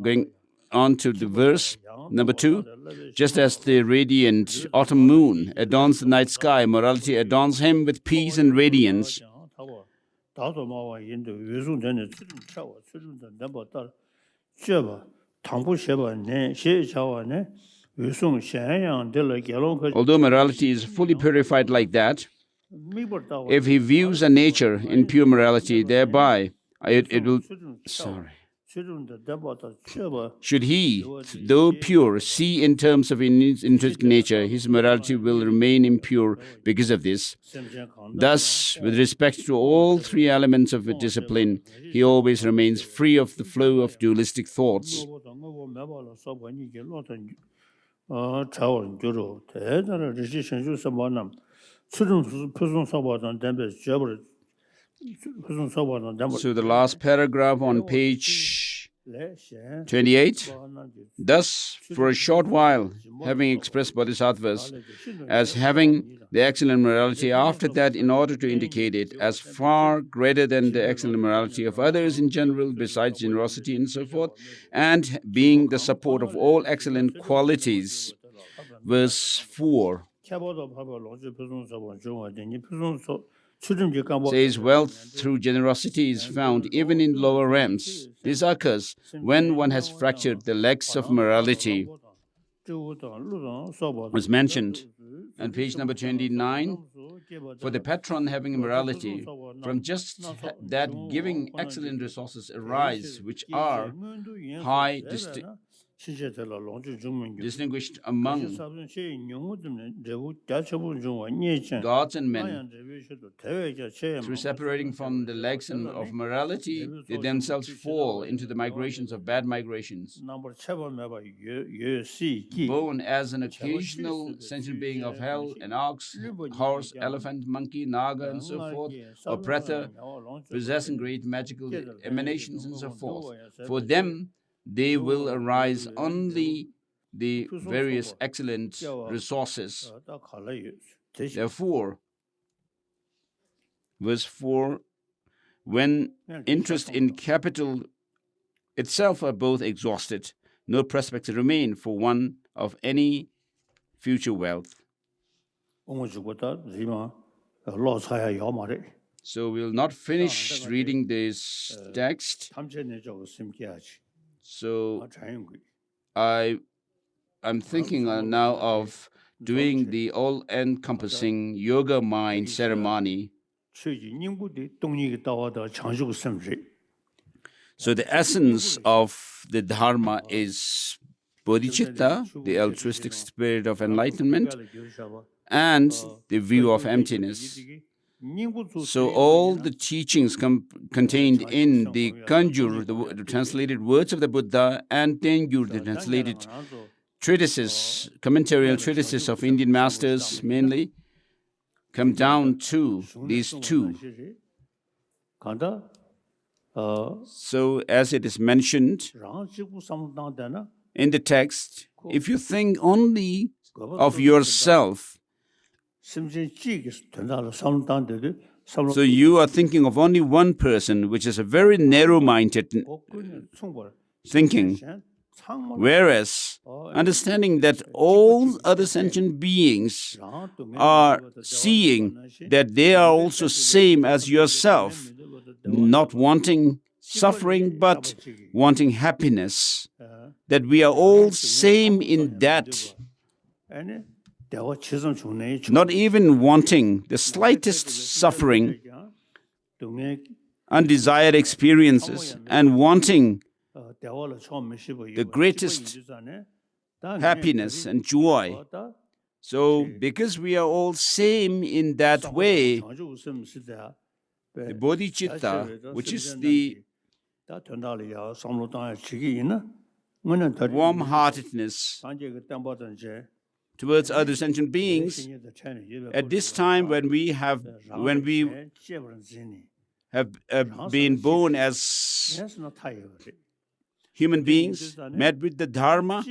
going on to the verse number 2, just as the radiant autumn moon adorns the night sky, morality adorns him with peace and radiance. Although morality is fully purified like that, if he views a nature in pure morality, thereby it will... Should he, though pure, see in terms of intrinsic nature, his morality will remain impure because of this. Thus, with respect to all three elements of discipline, he always remains free of the flow of dualistic thoughts. So the last paragraph on page 28. Thus, for a short while, having expressed bodhisattvas as having the excellent morality, after that, in order to indicate it as far greater than the excellent morality of others in general, besides generosity and so forth, and being the support of all excellent qualities. Verse 4 says, wealth through generosity is found even in lower realms. This occurs when one has fractured the legs of morality. Was mentioned on page number 29. For the patron having morality, from just that giving excellent resources arise, which are high distinguished among gods and men. Through separating from the legs of morality, they themselves fall into the migrations of bad migrations. Born as an occasional sentient being of hell, an ox, horse, elephant, monkey, naga, and so forth, or preta, possessing great magical emanations and so forth. For them, they will arise only the various excellent resources. Therefore, verse 4, when interest in capital itself are both exhausted, no prospects remain for one of any future wealth. So we'll not finish reading this text. So I'm thinking now of doing the all-encompassing yoga mind ceremony So the essence of the Dharma is bodhicitta, the altruistic spirit of enlightenment, and the view of emptiness. So all the teachings contained in the Kanjur, the translated words of the Buddha, and Tengyur, the translated treatises, commentarial treatises of Indian masters mainly, come down to these two. So as it is mentioned in the text, if you think only of yourself, so you are thinking of only one person, which is a very narrow-minded thinking. Whereas understanding that all other sentient beings are seeing that they are also same as yourself, not wanting suffering but wanting happiness, that we are all same in that, not even wanting the slightest suffering, undesired experiences, and wanting the greatest happiness and joy. So, because we are all same in that way, the bodhicitta, which is the warm-heartedness towards other sentient beings, at this time when we have been born as human beings, met with the Dharma.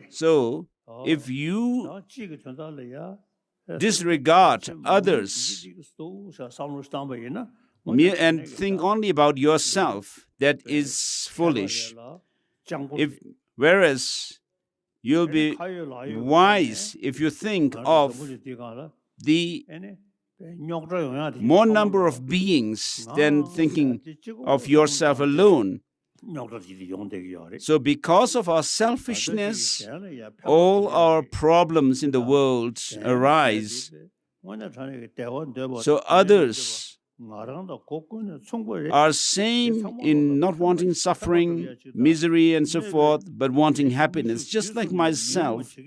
So, if you disregard others and think only about yourself, that is foolish. Whereas you'll be wise if you think of the more number of beings than thinking of yourself alone. So because of our selfishness, all our problems in the world arise. So others are same in not wanting suffering, misery and so forth, but wanting happiness, just like myself.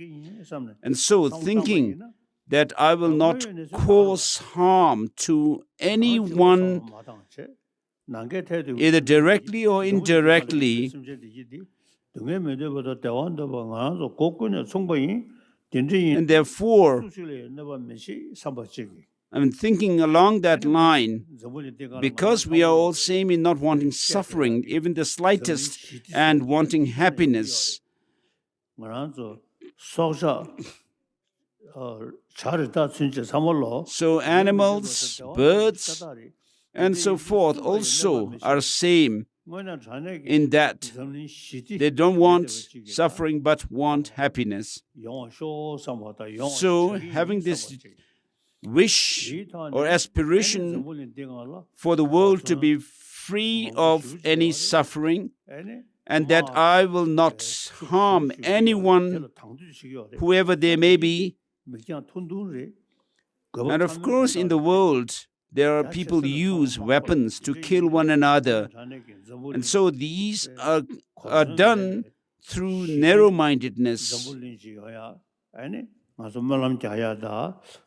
And so thinking that I will not cause harm to anyone, either directly or indirectly, and therefore, thinking along that line, because we are all same in not wanting suffering, even the slightest, and wanting happiness, so animals, birds, and so forth also are same in that they don't want suffering but want happiness. So having this wish or aspiration for the world to be free of any suffering, and that I will not harm anyone, whoever they may be. And of course, in the world, there are people who use weapons to kill one another. And so these are done through narrow-mindedness.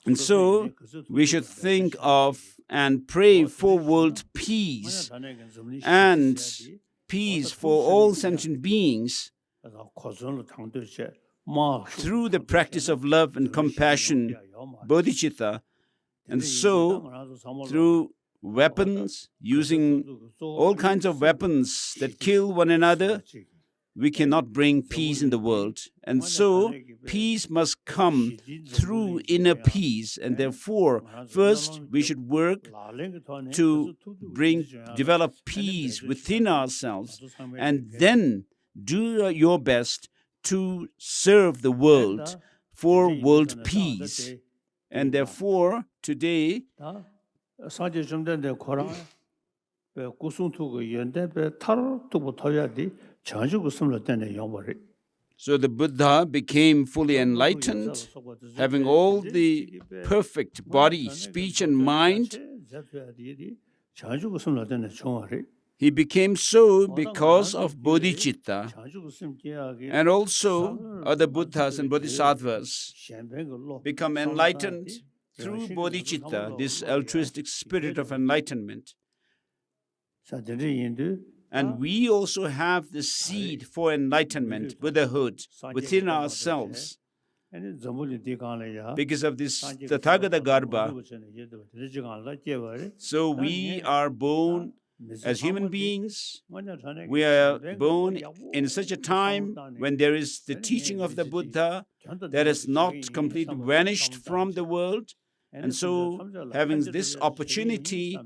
And so we should think of and pray for world peace and peace for all sentient beings through the practice of love and compassion, bodhicitta. And so, through weapons, using all kinds of weapons that kill one another, we cannot bring peace in the world. And so, peace must come through inner peace. And therefore, first, we should work to develop peace within ourselves, and then do your best to serve the world for world peace. And therefore, today, So the Buddha became fully enlightened, having all the perfect body, speech, and mind. He became so because of bodhicitta, and also other Buddhas and Bodhisattvas become enlightened through bodhicitta, this altruistic spirit of enlightenment. And we also have the seed for enlightenment, Buddhahood, within ourselves. Because of this Tathagata Garbha, so we are born as human beings. We are born in such a time when there is the teaching of the Buddha that has not completely vanished from the world. And so, having this opportunity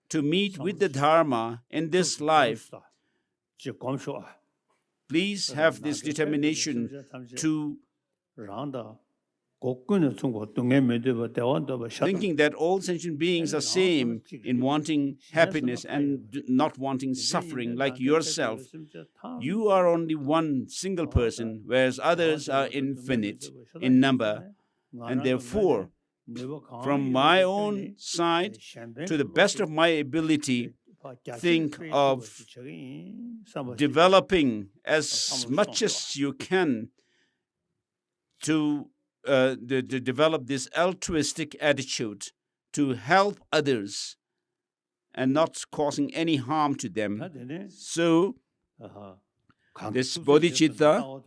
to meet with the Dharma in this life, please have this determination to thinking that all sentient beings are same in wanting happiness and not wanting suffering like yourself. You are only one single person, whereas others are infinite in number. And therefore, from my own side, to the best of my ability, think of developing as much as you can to develop this altruistic attitude to help others and not causing any harm to them. So, this bodhicitta,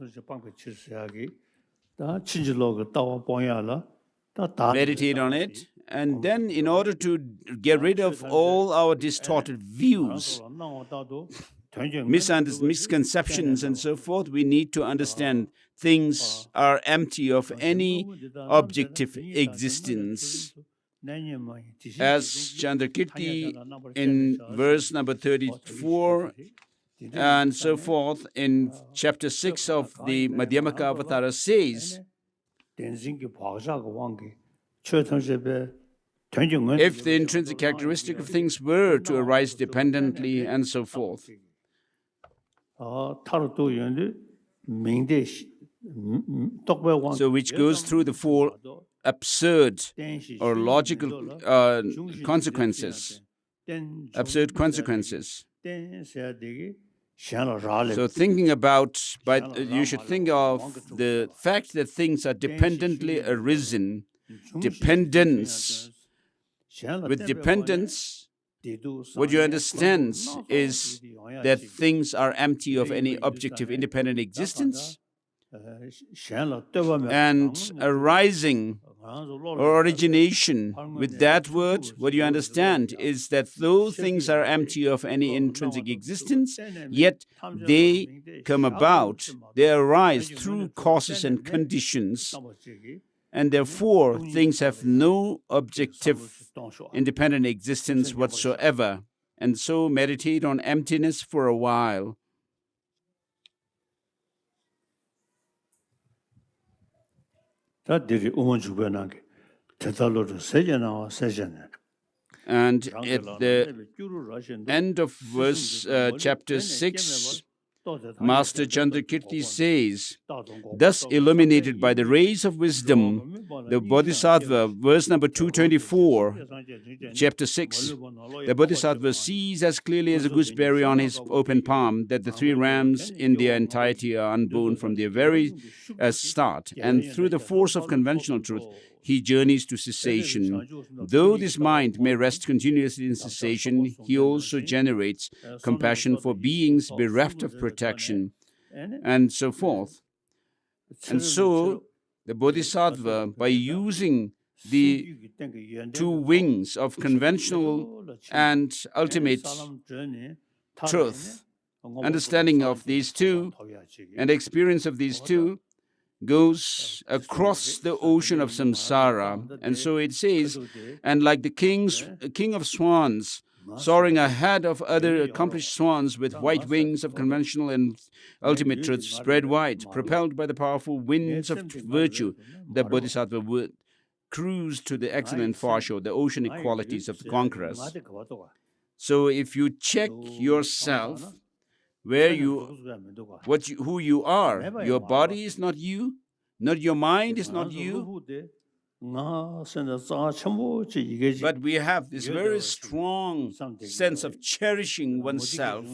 meditate on it, and then in order to get rid of all our distorted views, misconceptions and so forth, we need to understand things are empty of any objective existence. As Chandrakirti in verse number 34 and so forth in chapter 6 of the Madhyamaka Avatara says, if the intrinsic characteristic of things were to arise dependently and so forth, so which goes through the four absurd or logical consequences. Absurd consequences. So thinking about, but you should think of the fact that things are dependently arisen, dependence. With dependence, what you understand is that things are empty of any objective independent existence, and arising or origination, with that word, what you understand is that though things are empty of any intrinsic existence, yet they come about, they arise through causes and conditions, and therefore things have no objective independent existence whatsoever. And so meditate on emptiness for a while. And at the end of verse chapter 6, Master Chandrakirti says, thus illuminated by the rays of wisdom, the Bodhisattva, verse number 224, chapter 6, the Bodhisattva sees as clearly as a gooseberry on his open palm that the three realms in their entirety are unborn from their very start, and through the force of conventional truth, he journeys to cessation. Though this mind may rest continuously in cessation, he also generates compassion for beings bereft of protection, and so forth. And so, the Bodhisattva, by using the two wings of conventional and ultimate truth, understanding of these two, and experience of these two, goes across the ocean of samsara. And so it says, and like the king of swans, soaring ahead of other accomplished swans with white wings of conventional and ultimate truth spread wide, propelled by the powerful winds of virtue, the Bodhisattva would cruise to the excellent far shore, the oceanic qualities of the conquerors. So if you check yourself, where who you are. Your body is not you, not your mind is not you. But we have this very strong sense of cherishing oneself.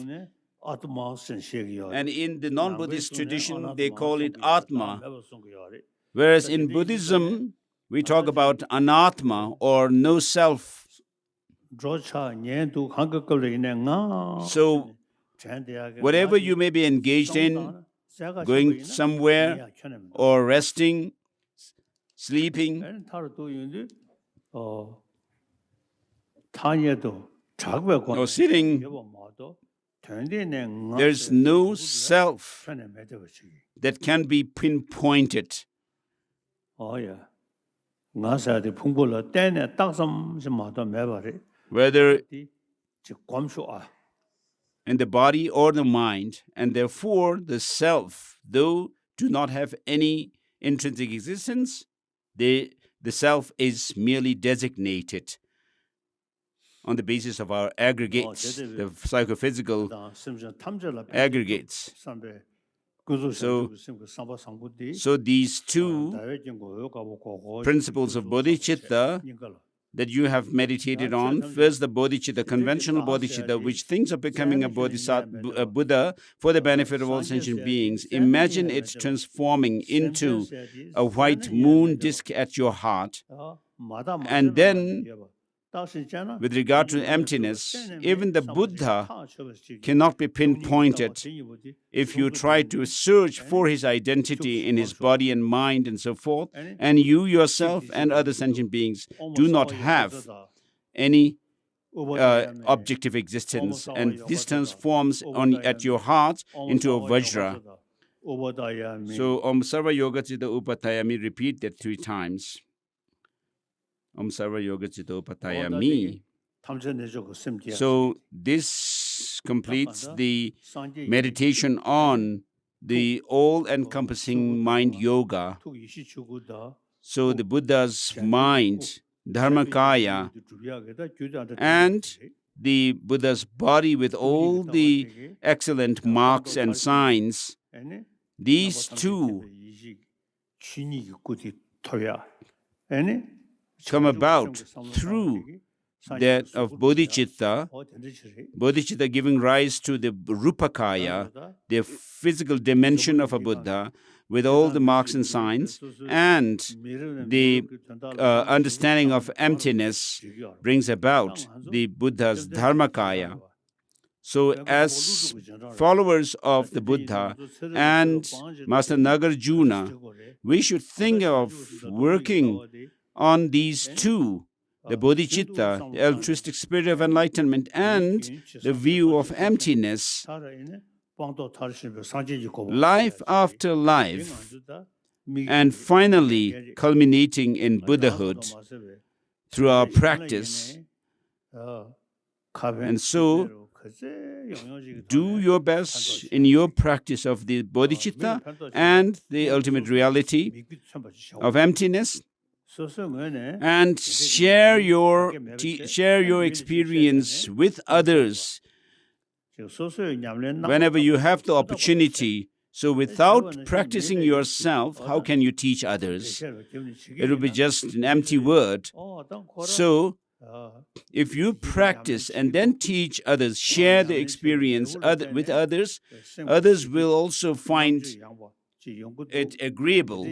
And in the non-Buddhist tradition, they call it Atma. Whereas in Buddhism, we talk about anatma or no self. So, whatever you may be engaged in, going somewhere or resting, sleeping, or sitting, there's no self that can be pinpointed. Whether in the body or the mind, and therefore the self, though do not have any intrinsic existence, the self is merely designated on the basis of our aggregates, the psychophysical aggregates. So these two principles of bodhicitta that you have meditated on, first the bodhicitta, conventional bodhicitta, which thinks of becoming a Buddha for the benefit of all sentient beings. Imagine it transforming into a white moon disk at your heart. And then, with regard to emptiness, even the Buddha cannot be pinpointed. If you try to search for his identity in his body and mind and so forth, and you yourself and other sentient beings do not have any objective existence, and this transforms at your heart into a vajra. So, Om Sarva Yoga Citta Upatayami, repeat that 3 times. Om Sarva Yoga Citta Upatayami. So this completes the meditation on the all-encompassing mind yoga. So the Buddha's mind, Dharmakaya, and the Buddha's body with all the excellent marks and signs, these two come about through that of bodhicitta, bodhicitta giving rise to the rupakaya, the physical dimension of a Buddha with all the marks and signs, and the understanding of emptiness brings about the Buddha's dharmakaya. So as followers of the Buddha and Master Nagarjuna, we should think of working on these two, the bodhicitta, the altruistic spirit of enlightenment, and the view of emptiness, life after life, and finally culminating in Buddhahood through our practice. And so, do your best in your practice of the bodhicitta and the ultimate reality of emptiness, and share your experience with others whenever you have the opportunity. So without practicing yourself, how can you teach others? It will be just an empty word. So if you practice and then teach others, share the experience with others, others will also find it agreeable.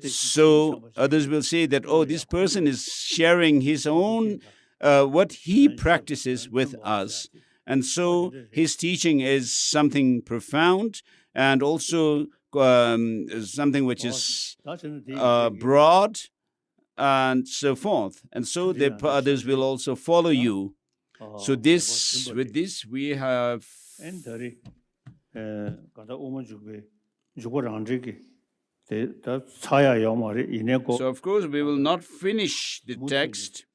So others will say that, oh, this person is sharing his own, what he practices with us. And so his teaching is something profound and also something which is broad and so forth. And so the others will also follow you. So with this we have... So of course we will not finish the text.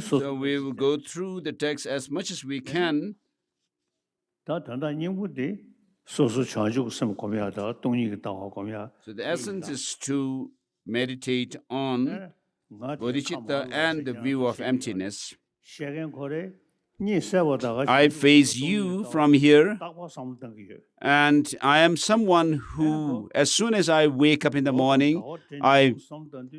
So we will go through the text as much as we can. So the essence is to meditate on bodhicitta and the view of emptiness. I face you from here, and I am someone who, as soon as I wake up in the morning, I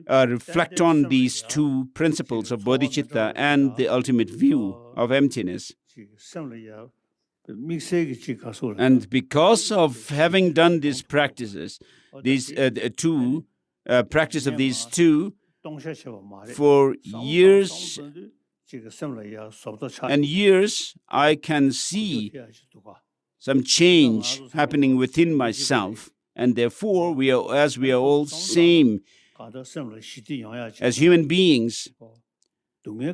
reflect on these two principles of bodhicitta and the ultimate view of emptiness. And because of having done these practices, these practice of these two, for years and years, I can see some change happening within myself, and therefore, as we are all same as human beings, in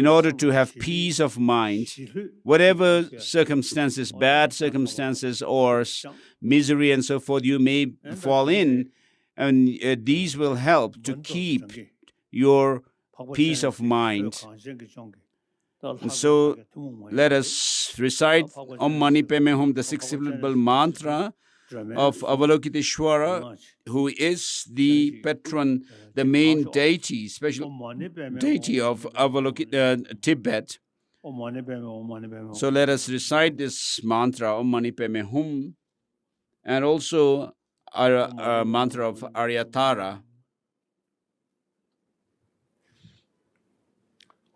order to have peace of mind, whatever circumstances, bad circumstances or misery and so forth you may fall in, and these will help to keep your peace of mind. And so let us recite Om Mani Padme Hum, the sixth syllable mantra of Avalokiteshvara, who is the patron, the main deity, special deity of Tibet. So let us recite this mantra, Om Mani Padme Hum, and also our mantra of Aryatara.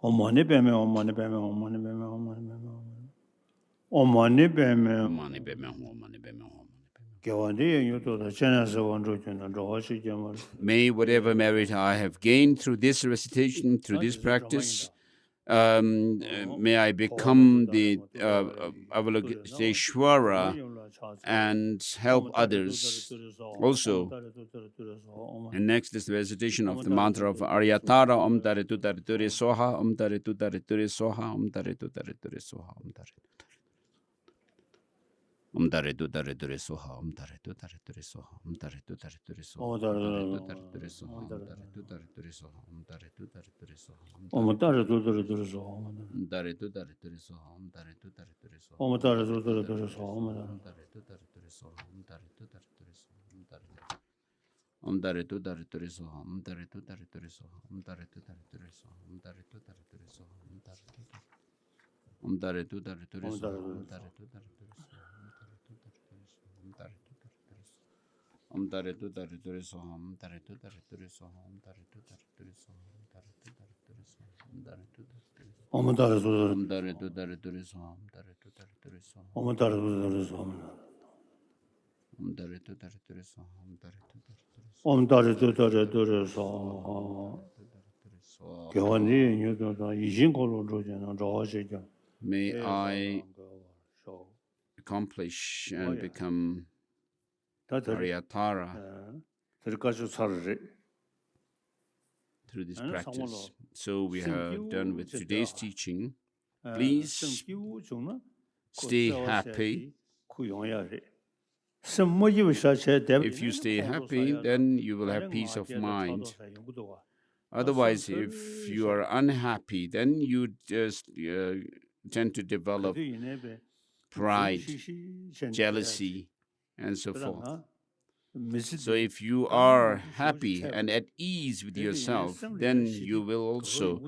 Om Mani Padme, Om Mani Padme, Om Mani Padme, Om Mani Padme, Om Mani Padme, Om Mani Padme, Om Mani Padme. May whatever merit I have gained through this recitation, through this practice, may I become the Avalokiteshvara and help others also. And next is the recitation of the mantra of Aryatara, Om Taritu Tarituri Soha, Om Taritu Tarituri Soha, Om Taritu Tarituri Soha, Om Taritu. Om Taritu Tarituri Soha, Om Taritu Tarituri Soha, Om Taritu Tarituri Soha, Om Taritu Tarituri Soha, Om Taritu Tarituri Soha, Om Taritu Tarituri Soha, Om Taritu Tarituri Soha, Om Taritu Tarituri Soha, Om Taritu Tarituri Soha, Om Taritu Tarituri Soha, Om Taritu Tarituri Soha, Om Taritu Tarituri Soha, Om Taritu Tarituri Soha, Om Taritu Tarituri Soha, Om Taritu Tarituri Soha, Om Taritu Tarituri Soha, Om Taritu Tarituri Soha, Om Taritu Tarituri Soha. Om Taritu Tarituri Soha, Om Taritu Tarituri Soha, Om Taritu Tarituri Soha, Om Taritu Tarituri Soha, Om Taritu Tarituri Soha, Om Taritu Tarituri Soha, Om Taritu Tarituri Soha, Om Taritu Tarituri Soha, Om Taritu Tarituri Soha, Om Taritu Tarituri Soha. May I accomplish and become Aryatara through this practice. So we have done with today's teaching. Please stay happy. If you stay happy, then you will have peace of mind. Otherwise, if you are unhappy, then you just tend to develop pride, jealousy, and so forth. So if you are happy and at ease with yourself, then you will also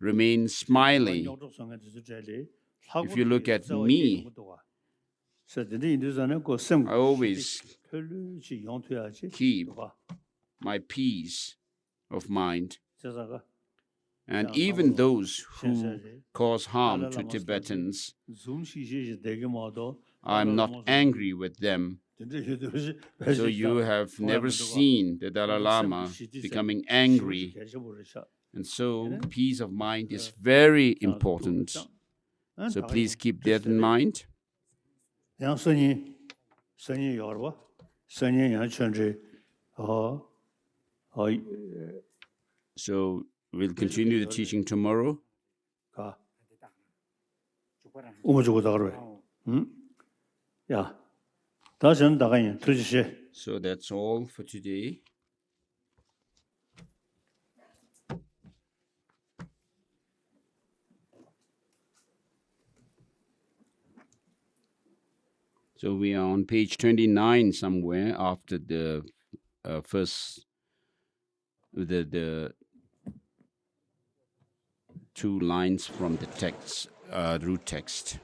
remain smiling. If you look at me, I always keep my peace of mind. And even those who cause harm to Tibetans, I'm not angry with them. So you have never seen the Dalai Lama becoming angry. And so peace of mind is very important. So please keep that in mind. So we'll continue the teaching tomorrow. So that's all for today. So we are on page 29 somewhere after the first, the two lines from the text, root text.